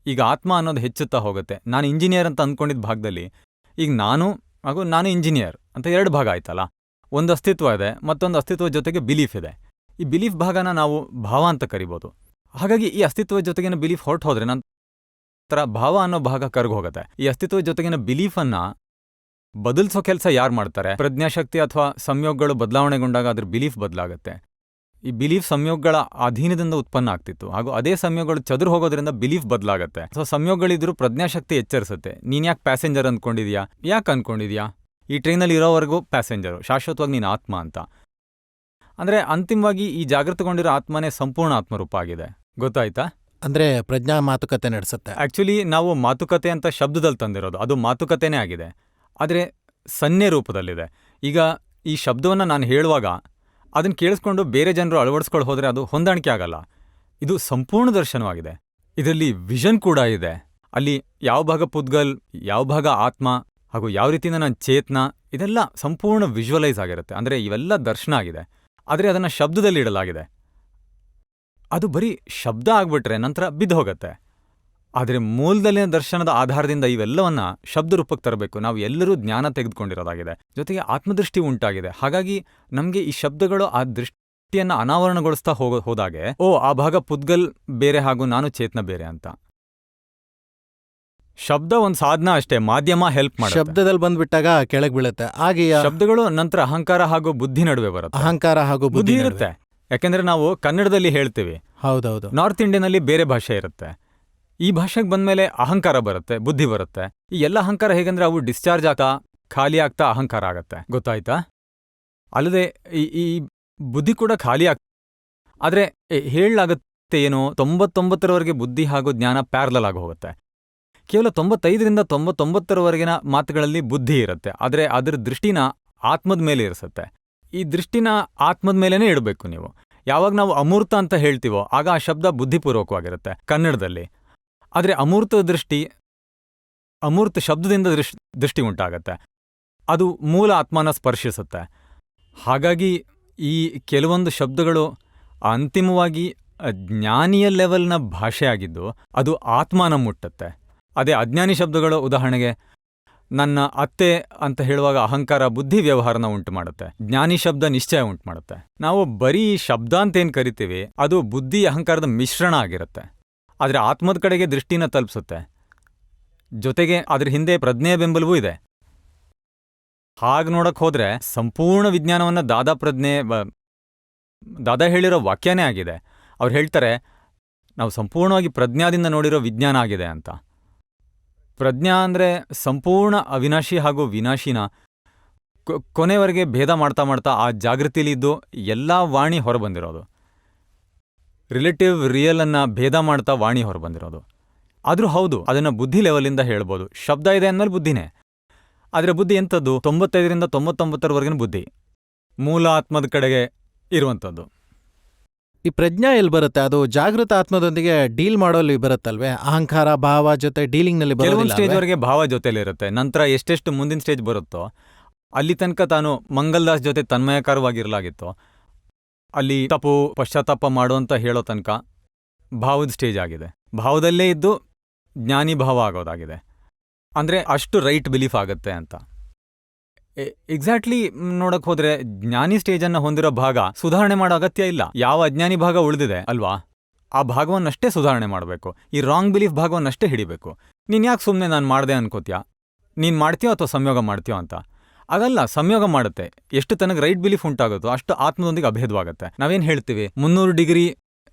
ಈಗ ಆತ್ಮ ಅನ್ನೋದು ಹೆಚ್ಚುತ್ತಾ ಹೋಗುತ್ತೆ. ನಾನು ಇಂಜಿನಿಯರ್ ಅಂತ ಅಂದ್ಕೊಂಡಿದ್ದ ಭಾಗದಲ್ಲಿ ಈಗ ನಾನು ಇಂಜಿನಿಯರ್ ಅಂತ 2 ಭಾಗ ಆಯ್ತಲ್ಲ. ಒಂದು ಅಸ್ತಿತ್ವ ಇದೆ, ಮತ್ತೊಂದು ಅಸ್ತಿತ್ವದ ಜೊತೆಗೆ ಬಿಲೀಫ್ ಇದೆ. ಈ ಬಿಲೀಫ್ ಭಾಗನ ನಾವು ಭಾವ ಅಂತ ಕರಿಬೋದು. ಹಾಗಾಗಿ ಈ ಅಸ್ತಿತ್ವದ ಜೊತೆಗಿನ ಬಿಲೀಫ್ ಹೊರಟು ಹೋದ್ರೆ ನಂತರ ಭಾವ ಅನ್ನೋ ಭಾಗ ಕರ್ಗೋಗುತ್ತೆ. ಈ ಅಸ್ತಿತ್ವದ ಜೊತೆಗಿನ ಬಿಲೀಫನ್ನ ಬದಲಿಸೋ ಕೆಲಸ ಯಾರು ಮಾಡ್ತಾರೆ? ಪ್ರಜ್ಞಾಶಕ್ತಿ ಅಥವಾ ಸಂಯೋಗಗಳು ಬದಲಾವಣೆಗೊಂಡಾಗ ಅದ್ರ ಬಿಲೀಫ್ ಬದಲಾಗುತ್ತೆ. ಈ ಬಿಲೀಫ್ ಸಂಯೋಗಗಳ ಅಧೀನದಿಂದ ಉತ್ಪನ್ನ ಆಗ್ತಿತ್ತು, ಹಾಗೂ ಅದೇ ಸಂಯೋಗಗಳು ಚದುರು ಹೋಗೋದ್ರಿಂದ ಬಿಲೀಫ್ ಬದಲಾಗುತ್ತೆ. ಸೊ ಸಂಯೋಗಗಳಿದ್ರು ಪ್ರಜ್ಞಾಶಕ್ತಿ ಎಚ್ಚರಿಸುತ್ತೆ. ನೀನ್ ಯಾಕೆ ಪ್ಯಾಸೆಂಜರ್ ಅಂದ್ಕೊಂಡಿದ್ಯಾ? ಯಾಕೆ ಅನ್ಕೊಂಡಿದ್ಯಾ? ಈ ಟ್ರೈನಲ್ಲಿ ಇರೋವರೆಗೂ ಪ್ಯಾಸೆಂಜರು, ಶಾಶ್ವತವಾಗಿ ನೀನು ಆತ್ಮ ಅಂತ. ಅಂದ್ರೆ ಅಂತಿಮವಾಗಿ ಈ ಜಾಗೃತಗೊಂಡಿರೋ ಆತ್ಮನೇ ಸಂಪೂರ್ಣ ಆತ್ಮರೂಪ ಆಗಿದೆ. ಗೊತ್ತಾಯ್ತಾ? ಅಂದ್ರೆ ಪ್ರಜ್ಞಾ ಮಾತುಕತೆ ನಡೆಸುತ್ತೆ. ಆಕ್ಚುಲಿ ನಾವು ಮಾತುಕತೆ ಅಂತ ಶಬ್ದದಲ್ಲಿ ತಂದಿರೋದು, ಅದು ಮಾತುಕತೆನೇ ಆಗಿದೆ, ಆದರೆ ಸನ್ನೆ ರೂಪದಲ್ಲಿದೆ. ಈಗ ಈ ಶಬ್ದವನ್ನು ನಾನು ಹೇಳುವಾಗ ಅದನ್ನು ಕೇಳಿಸ್ಕೊಂಡು ಬೇರೆ ಜನರು ಅಳವಡಿಸ್ಕೊಂಡು ಹೋದರೆ ಅದು ಹೊಂದಾಣಿಕೆ ಆಗಲ್ಲ. ಇದು ಸಂಪೂರ್ಣ ದರ್ಶನವಾಗಿದೆ. ಇದರಲ್ಲಿ ವಿಷನ್ ಕೂಡ ಇದೆ. ಅಲ್ಲಿ ಯಾವ ಭಾಗ ಪುದ್ಗಲ್, ಯಾವ ಭಾಗ ಆತ್ಮ, ಹಾಗೂ ಯಾವ ರೀತಿಯಿಂದ ನಾನು ಚೇತನ, ಇದೆಲ್ಲ ಸಂಪೂರ್ಣ ವಿಜುವಲೈಸ್ ಆಗಿರುತ್ತೆ. ಅಂದರೆ ಇವೆಲ್ಲ ದರ್ಶನ ಆಗಿದೆ, ಆದರೆ ಅದನ್ನು ಶಬ್ದದಲ್ಲಿ ಇಡಲಾಗಿದೆ. ಅದು ಬರೀ ಶಬ್ದ ಆಗ್ಬಿಟ್ರೆ ನಂತರ ಬಿದ್ದು ಹೋಗುತ್ತೆ. ಆದರೆ ಮೂಲದಲ್ಲಿನ ದರ್ಶನದ ಆಧಾರದಿಂದ ಇವೆಲ್ಲವನ್ನ ಶಬ್ದ ರೂಪಕ್ಕೆ ತರಬೇಕು. ನಾವು ಎಲ್ಲರೂ ಜ್ಞಾನ ತೆಗೆದುಕೊಂಡಿರೋದಾಗಿದೆ, ಜೊತೆಗೆ ಆತ್ಮದೃಷ್ಟಿ ಉಂಟಾಗಿದೆ. ಹಾಗಾಗಿ ನಮಗೆ ಈ ಶಬ್ದಗಳು ಆ ದೃಷ್ಟಿಯನ್ನು ಅನಾವರಣಗೊಳಿಸ್ತಾ ಹೋದಾಗೆ ಆ ಭಾಗ ಪುದ್ಗಲ್ ಬೇರೆ ಹಾಗೂ ನಾನು ಚೇತನ ಬೇರೆ ಅಂತ. ಶಬ್ದ ಒಂದು ಸಾಧನ ಅಷ್ಟೇ, ಮಾಧ್ಯಮ ಹೆಲ್ಪ್ ಮಾಡುತ್ತೆ. ಶಬ್ದದಲ್ಲಿ ಬಂದ್ಬಿಟ್ಟಾಗ ಕೆಳಗೆ ಬೀಳುತ್ತೆ. ಹಾಗೆ ಶಬ್ದಗಳು ನಂತರ ಅಹಂಕಾರ ಹಾಗೂ ಬುದ್ಧಿ ನಡುವೆ ಬರುತ್ತೆ. ಅಹಂಕಾರ ಹಾಗೂ ಬುದ್ಧಿ ಇರುತ್ತೆ. ಯಾಕೆಂದ್ರೆ ನಾವು ಕನ್ನಡದಲ್ಲಿ ಹೇಳ್ತೀವಿ, ಹೌದೌದು. ನಾರ್ತ್ ಇಂಡಿಯನ್ನಲ್ಲಿ ಬೇರೆ ಭಾಷೆ ಇರುತ್ತೆ. ಈ ಭಾಷೆಗೆ ಬಂದ್ಮೇಲೆ ಅಹಂಕಾರ ಬರುತ್ತೆ, ಬುದ್ಧಿ ಬರುತ್ತೆ. ಈ ಎಲ್ಲ ಅಹಂಕಾರ ಹೇಗಂದ್ರೆ ಅವು ಡಿಸ್ಚಾರ್ಜ್ ಆಗ್ತಾ ಖಾಲಿ ಆಗ್ತಾ ಅಹಂಕಾರ ಆಗತ್ತೆ. ಗೊತ್ತಾಯ್ತಾ? ಅಲ್ಲದೆ ಈ ಬುದ್ಧಿ ಕೂಡ ಖಾಲಿ ಆಗ್ತಾ, ಆದ್ರೆ ಹೇಳಲಾಗತ್ತೆ ಏನು, 99ರವರೆಗೆ ಬುದ್ಧಿ ಹಾಗೂ ಜ್ಞಾನ ಪ್ಯಾರಲಲ್ ಆಗಿ ಹೋಗುತ್ತೆ. ಕೇವಲ 95ರಿಂದ 99ರವರೆಗಿನ ಮಾತುಗಳಲ್ಲಿ ಬುದ್ಧಿ ಇರುತ್ತೆ, ಆದರೆ ಅದರ ದೃಷ್ಟಿನ ಆತ್ಮದ ಮೇಲೆ ಇರಿಸುತ್ತೆ. ಈ ದೃಷ್ಟಿನ ಆತ್ಮದ ಮೇಲೇನೆ ಇಡಬೇಕು ನೀವು. ಯಾವಾಗ ನಾವು ಅಮೂರ್ತ ಅಂತ ಹೇಳ್ತೀವೋ ಆಗ ಆ ಶಬ್ದ ಬುದ್ಧಿಪೂರ್ವಕವಾಗಿರುತ್ತೆ ಕನ್ನಡದಲ್ಲಿ. ಆದರೆ ಅಮೂರ್ತ ಶಬ್ದದಿಂದ ದೃಷ್ಟಿ ಉಂಟಾಗತ್ತೆ, ಅದು ಮೂಲ ಆತ್ಮನ ಸ್ಪರ್ಶಿಸುತ್ತೆ. ಹಾಗಾಗಿ ಈ ಕೆಲವೊಂದು ಶಬ್ದಗಳು ಅಂತಿಮವಾಗಿ ಜ್ಞಾನಿಯ ಲೆವೆಲ್ನ ಭಾಷೆ ಆಗಿದ್ದು ಅದು ಆತ್ಮನ ಮುಟ್ಟುತ್ತೆ. ಅದೇ ಅಜ್ಞಾನಿ ಶಬ್ದಗಳು, ಉದಾಹರಣೆಗೆ ನನ್ನ ಅತ್ತೆ ಅಂತ ಹೇಳುವಾಗ ಅಹಂಕಾರ ಬುದ್ಧಿ ವ್ಯವಹಾರನ ಉಂಟು ಮಾಡುತ್ತೆ. ಜ್ಞಾನಿ ಶಬ್ದ ನಿಶ್ಚಯ ಉಂಟು ಮಾಡುತ್ತೆ. ನಾವು ಬರೀ ಶಬ್ದ ಅಂತೇನು ಕರಿತೀವಿ ಅದು ಬುದ್ಧಿ ಅಹಂಕಾರದ ಮಿಶ್ರಣ ಆಗಿರುತ್ತೆ. ಆದರೆ ಆತ್ಮದ ಕಡೆಗೆ ದೃಷ್ಟಿನ ತಲುಪಿಸುತ್ತೆ. ಜೊತೆಗೆ ಅದ್ರ ಹಿಂದೆ ಪ್ರಜ್ಞೆಯ ಬೆಂಬಲವೂ ಇದೆ. ಹಾಗೆ ನೋಡಕ್ ಹೋದ್ರೆ ಸಂಪೂರ್ಣ ವಿಜ್ಞಾನವನ್ನ ದಾದಾ ಹೇಳಿರೋ ವಾಕ್ಯನೇ ಆಗಿದೆ. ಅವ್ರು ಹೇಳ್ತಾರೆ, ನಾವು ಸಂಪೂರ್ಣವಾಗಿ ಪ್ರಜ್ಞಾದಿಂದ ನೋಡಿರೋ ವಿಜ್ಞಾನ ಆಗಿದೆ ಅಂತ. ಪ್ರಜ್ಞಾ ಅಂದರೆ ಸಂಪೂರ್ಣ ಅವಿನಾಶಿ ಹಾಗೂ ವಿನಾಶಿನ ಕೊನೆವರೆಗೆ ಭೇದ ಮಾಡ್ತಾ ಮಾಡ್ತಾ ಆ ಜಾಗೃತಿಲಿದ್ದು ಎಲ್ಲ ವಾಣಿ ಹೊರಬಂದಿರೋದು. ರಿಲೇಟಿವ್ ರಿಯಲ್ ಅನ್ನ ಭೇದ ಮಾಡ್ತಾ ವಾಣಿ ಹೊರಬಂದಿರೋದು. ಆದ್ರೂ ಹೌದು, ಅದನ್ನ ಬುದ್ಧಿ ಲೆವೆಲಿಂದ ಹೇಳ್ಬೋದು. ಶಬ್ದ ಇದೆ ಅಂದ್ಮೇಲೆ ಬುದ್ಧಿನೇ. ಆದರೆ ಬುದ್ಧಿ ಎಂಥದ್ದು? 95ರಿಂದ 99ರವರೆಗಿನ ಬುದ್ಧಿ, ಮೂಲ ಆತ್ಮದ ಕಡೆಗೆ ಇರುವಂಥದ್ದು. ಈ ಪ್ರಜ್ಞಾ ಎಲ್ಲಿ ಬರುತ್ತೆ? ಅದು ಜಾಗೃತ ಆತ್ಮದೊಂದಿಗೆ ಡೀಲ್ ಮಾಡೋಲ್ಲಿ ಬರುತ್ತಲ್ವೇ? ಅಹಂಕಾರ ಭಾವ ಜೊತೆ ಡೀಲಿಂಗ್ನಲ್ಲಿ ಕೆಲವೊಂದು ಸ್ಟೇಜ್ವರೆಗೆ ಭಾವ ಜೊತೆಲಿರುತ್ತೆ. ನಂತರ ಎಷ್ಟೆಷ್ಟು ಮುಂದಿನ ಸ್ಟೇಜ್ ಬರುತ್ತೋ ಅಲ್ಲಿ ತನಕ ತಾನು ಮಂಗಲ್ದಾಸ್ ಜೊತೆ ತನ್ಮಯಕರವಾಗಿರಲಾಗಿತ್ತು. ಅಲ್ಲಿ ತಪ್ಪು ಪಶ್ಚಾತ್ತಾಪ ಮಾಡುವಂತ ಹೇಳೋ ತನಕ ಭಾವದ ಸ್ಟೇಜ್ ಆಗಿದೆ. ಭಾವದಲ್ಲೇ ಇದ್ದು ಜ್ಞಾನಿ ಭಾವ ಆಗೋದಾಗಿದೆ. ಅಂದರೆ ಅಷ್ಟು ರೈಟ್ ಬಿಲೀಫ್ ಆಗುತ್ತೆ ಅಂತ. ಎಕ್ಸಾಕ್ಟ್ಲಿ ನೋಡಕ್ ಹೋದ್ರೆ ಜ್ಞಾನಿ ಸ್ಟೇಜನ್ನು ಹೊಂದಿರೋ ಭಾಗ ಸುಧಾರಣೆ ಮಾಡೋ ಅಗತ್ಯ ಇಲ್ಲ. ಯಾವ ಅಜ್ಞಾನಿ ಭಾಗ ಉಳಿದಿದೆ ಅಲ್ವಾ, ಆ ಭಾಗವನ್ನಷ್ಟೇ ಸುಧಾರಣೆ ಮಾಡಬೇಕು. ಈ ರಾಂಗ್ ಬಿಲೀಫ್ ಭಾಗವನ್ನಷ್ಟೇ ಹಿಡಿಬೇಕು. ನೀನ್ ಯಾಕೆ ಸುಮ್ಮನೆ ನಾನು ಮಾಡ್ದೆ ಅನ್ಕೋತ್ಯಾ? ನೀನ್ ಮಾಡ್ತೀಯೋ ಅಥವಾ ಸಂಯೋಗ ಮಾಡ್ತೀಯೋ ಅಂತ? ಆಗಲ್ಲ, ಸಂಯೋಗ ಮಾಡುತ್ತೆ. ಎಷ್ಟು ತನಕ ರೈಟ್ ಬಿಲೀಫ್ ಉಂಟಾಗುತ್ತೋ ಅಷ್ಟು ಆತ್ಮದೊಂದಿಗೆ ಅಭೇದವಾಗುತ್ತೆ. ನಾವೇನು ಹೇಳ್ತೀವಿ, 300 ಡಿಗ್ರಿ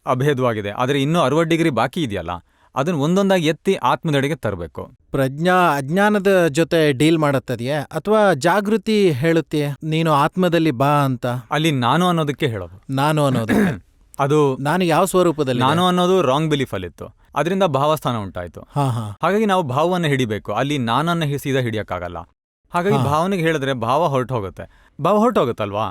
ಅಭೇದವಾಗಿದೆ, ಆದರೆ ಇನ್ನೂ 60 ಡಿಗ್ರಿ ಬಾಕಿ ಇದೆಯಲ್ಲ, ಅದನ್ನ ಒಂದೊಂದಾಗಿ ಎತ್ತಿ ಆತ್ಮದೆಡೆಗೆ ತರಬೇಕು. ಪ್ರಜ್ಞಾ ಅಜ್ಞಾನದ ಜೊತೆ ಡೀಲ್ ಮಾಡತ್ತದೆಯೇ ಅಥವಾ ಜಾಗೃತಿ ಹೇಳುತ್ತೆಯೇ ನೀನು ಆತ್ಮದಲ್ಲಿ ಬಾ ಅಂತ? ಅಲ್ಲಿ ನಾನು ಅನ್ನೋದಕ್ಕೆ ಹೇಳೋದು. ನಾನು ಅನ್ನೋದು ಅದು ನಾನು ಯಾವ ಸ್ವರೂಪದಲ್ಲಿ? ನಾನು ಅನ್ನೋದು ರಾಂಗ್ ಬಿಲೀಫ್ ಅಲ್ಲಿತ್ತು, ಅದರಿಂದ ಭಾವಸ್ಥಾನ ಉಂಟಾಯ್ತು. ಹಾಗಾಗಿ ನಾವು ಭಾವವನ್ನು ಹಿಡಿಬೇಕು. ಅಲ್ಲಿ ನಾನನ್ನ ಸೀದಾ ಹಿಡಿಯಕ್ಕಾಗಲ್ಲ. ಹಾಗಾಗಿ ಭಾವನೆಗೆ ಹೇಳಿದ್ರೆ ಭಾವ ಹೊರಟು ಹೋಗುತ್ತಲ್ವಾ?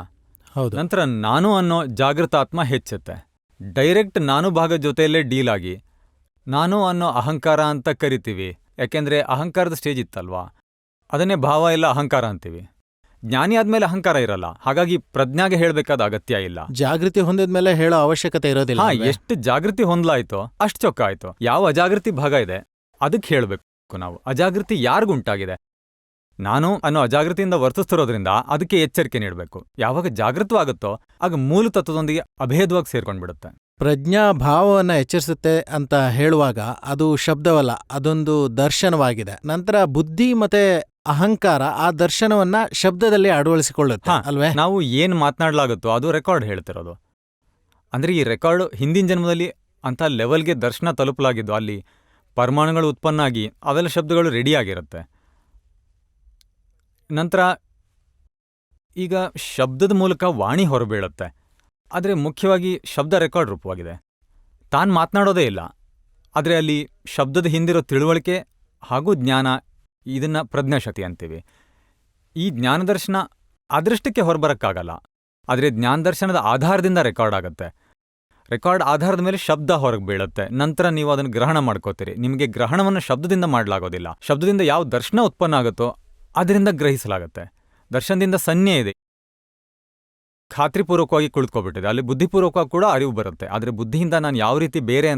ಹೌದು. ನಂತರ ನಾನು ಅನ್ನೋ ಜಾಗೃತಾತ್ಮ ಹೆಚ್ಚುತ್ತೆ. ಡೈರೆಕ್ಟ್ ನಾನು ಭಾಗ ಜೊತೆಯಲ್ಲೇ ಡೀಲ್ ಆಗಿ ನಾನು ಅನ್ನೋ ಅಹಂಕಾರ ಅಂತ ಕರಿತೀವಿ. ಯಾಕೆಂದ್ರೆ ಅಹಂಕಾರದ ಸ್ಟೇಜ್ ಇತ್ತಲ್ವಾ, ಅದನ್ನೇ ಭಾವ ಇಲ್ಲ ಅಹಂಕಾರ ಅಂತೀವಿ. ಜ್ಞಾನಿ ಆದ್ಮೇಲೆ ಅಹಂಕಾರ ಇರಲ್ಲ, ಹಾಗಾಗಿ ಪ್ರಜ್ಞಾಗೆ ಹೇಳ್ಬೇಕಾದ ಅಗತ್ಯ ಇಲ್ಲ. ಜಾಗೃತಿ ಹೊಂದಿದ್ಮೇಲೆ ಹೇಳೋ ಅವಶ್ಯಕತೆ ಇರೋದಿಲ್ಲ. ಎಷ್ಟು ಜಾಗೃತಿ ಹೊಂದ್ಲಾಯ್ತೋ ಅಷ್ಟು ಚೊಕ್ಕ ಆಯ್ತು. ಯಾವ ಅಜಾಗೃತಿ ಭಾಗ ಇದೆ ಅದಕ್ಕೆ ಹೇಳಬೇಕು ನಾವು. ಅಜಾಗೃತಿ ಯಾರಿಗುಂಟಾಗಿದೆ? ನಾನು ಅನ್ನೋ ಅಜಾಗೃತಿಯಿಂದ ವರ್ತಿಸ್ತಿರೋದ್ರಿಂದ ಅದಕ್ಕೆ ಎಚ್ಚರಿಕೆ ನೀಡಬೇಕು. ಯಾವಾಗ ಜಾಗೃತವಾಗುತ್ತೋ ಆಗ ಮೂಲ ತತ್ವದೊಂದಿಗೆ ಅಭೇದವಾಗಿ ಸೇರ್ಕೊಂಡ್ಬಿಡುತ್ತೆ. ಪ್ರಜ್ಞಾ ಭಾವವನ್ನು ಎಚ್ಚರಿಸುತ್ತೆ ಅಂತ ಹೇಳುವಾಗ ಅದು ಶಬ್ದವಲ್ಲ, ಅದೊಂದು ದರ್ಶನವಾಗಿದೆ. ನಂತರ ಬುದ್ಧಿ ಮತ್ತೆ ಅಹಂಕಾರ ಆ ದರ್ಶನವನ್ನ ಶಬ್ದದಲ್ಲಿ ಅಳವಡಿಸಿಕೊಳ್ಳುತ್ತೆ, ಹಾ, ಅಲ್ವೇ? ನಾವು ಏನು ಮಾತನಾಡ್ಲಾಗುತ್ತೋ ಅದು ರೆಕಾರ್ಡ್ ಹೇಳ್ತಿರೋದು. ಅಂದರೆ ಈ ರೆಕಾರ್ಡು ಹಿಂದಿನ ಜನ್ಮದಲ್ಲಿ ಅಂಥ ಲೆವೆಲ್ಗೆ ದರ್ಶನ ತಲುಪಲಾಗಿದ್ದು, ಅಲ್ಲಿ ಪರಮಾಣುಗಳು ಉತ್ಪನ್ನ ಆಗಿ ಅವೆಲ್ಲ ಶಬ್ದಗಳು ರೆಡಿಯಾಗಿರುತ್ತೆ. ನಂತರ ಈಗ ಶಬ್ದದ ಮೂಲಕ ವಾಣಿ ಹೊರಬೀಳುತ್ತೆ. ಆದರೆ ಮುಖ್ಯವಾಗಿ ಶಬ್ದ ರೆಕಾರ್ಡ್ ರೂಪವಾಗಿದೆ. ತಾನು ಮಾತನಾಡೋದೇ ಇಲ್ಲ, ಆದರೆ ಅಲ್ಲಿ ಶಬ್ದದ ಹಿಂದಿರೋ ತಿಳುವಳಿಕೆ ಹಾಗೂ ಜ್ಞಾನ, ಇದನ್ನ ಪ್ರಜ್ಞಾಶಕ್ತಿ ಅಂತೀವಿ. ಈ ಜ್ಞಾನದರ್ಶನ ಅದೃಷ್ಟಕ್ಕೆ ಹೊರಬರೋಕ್ಕಾಗಲ್ಲ, ಆದರೆ ಜ್ಞಾನದರ್ಶನದ ಆಧಾರದಿಂದ ರೆಕಾರ್ಡ್ ಆಗುತ್ತೆ. ರೆಕಾರ್ಡ್ ಆಧಾರದ ಮೇಲೆ ಶಬ್ದ ಹೊರಗೆ ಬೀಳುತ್ತೆ. ನಂತರ ನೀವು ಅದನ್ನು ಗ್ರಹಣ ಮಾಡ್ಕೋತೀರಿ. ನಿಮಗೆ ಗ್ರಹಣವನ್ನು ಶಬ್ದದಿಂದ ಮಾಡಲಾಗೋದಿಲ್ಲ. ಶಬ್ದದಿಂದ ಯಾವ ದರ್ಶನ ಉತ್ಪನ್ನ ಆಗುತ್ತೋ ಅದರಿಂದ ಗ್ರಹಿಸಲಾಗತ್ತೆ. ದರ್ಶನದಿಂದ ಸನ್ನೆ ಇದೆ, ಖಾತ್ರಿಪೂರ್ವಕವಾಗಿ ಕುಳಿತುಕೊಬಿಟ್ಟಿದೆ. ಅಲ್ಲಿ ಬುದ್ಧಿಪೂರ್ವಕವಾಗಿ ಕೂಡ ಅರಿವು ಬರುತ್ತೆ. ಆದರೆ ಬುದ್ಧಿಯಿಂದ ನಾನು ಯಾವ ರೀತಿ ಬೇರೆ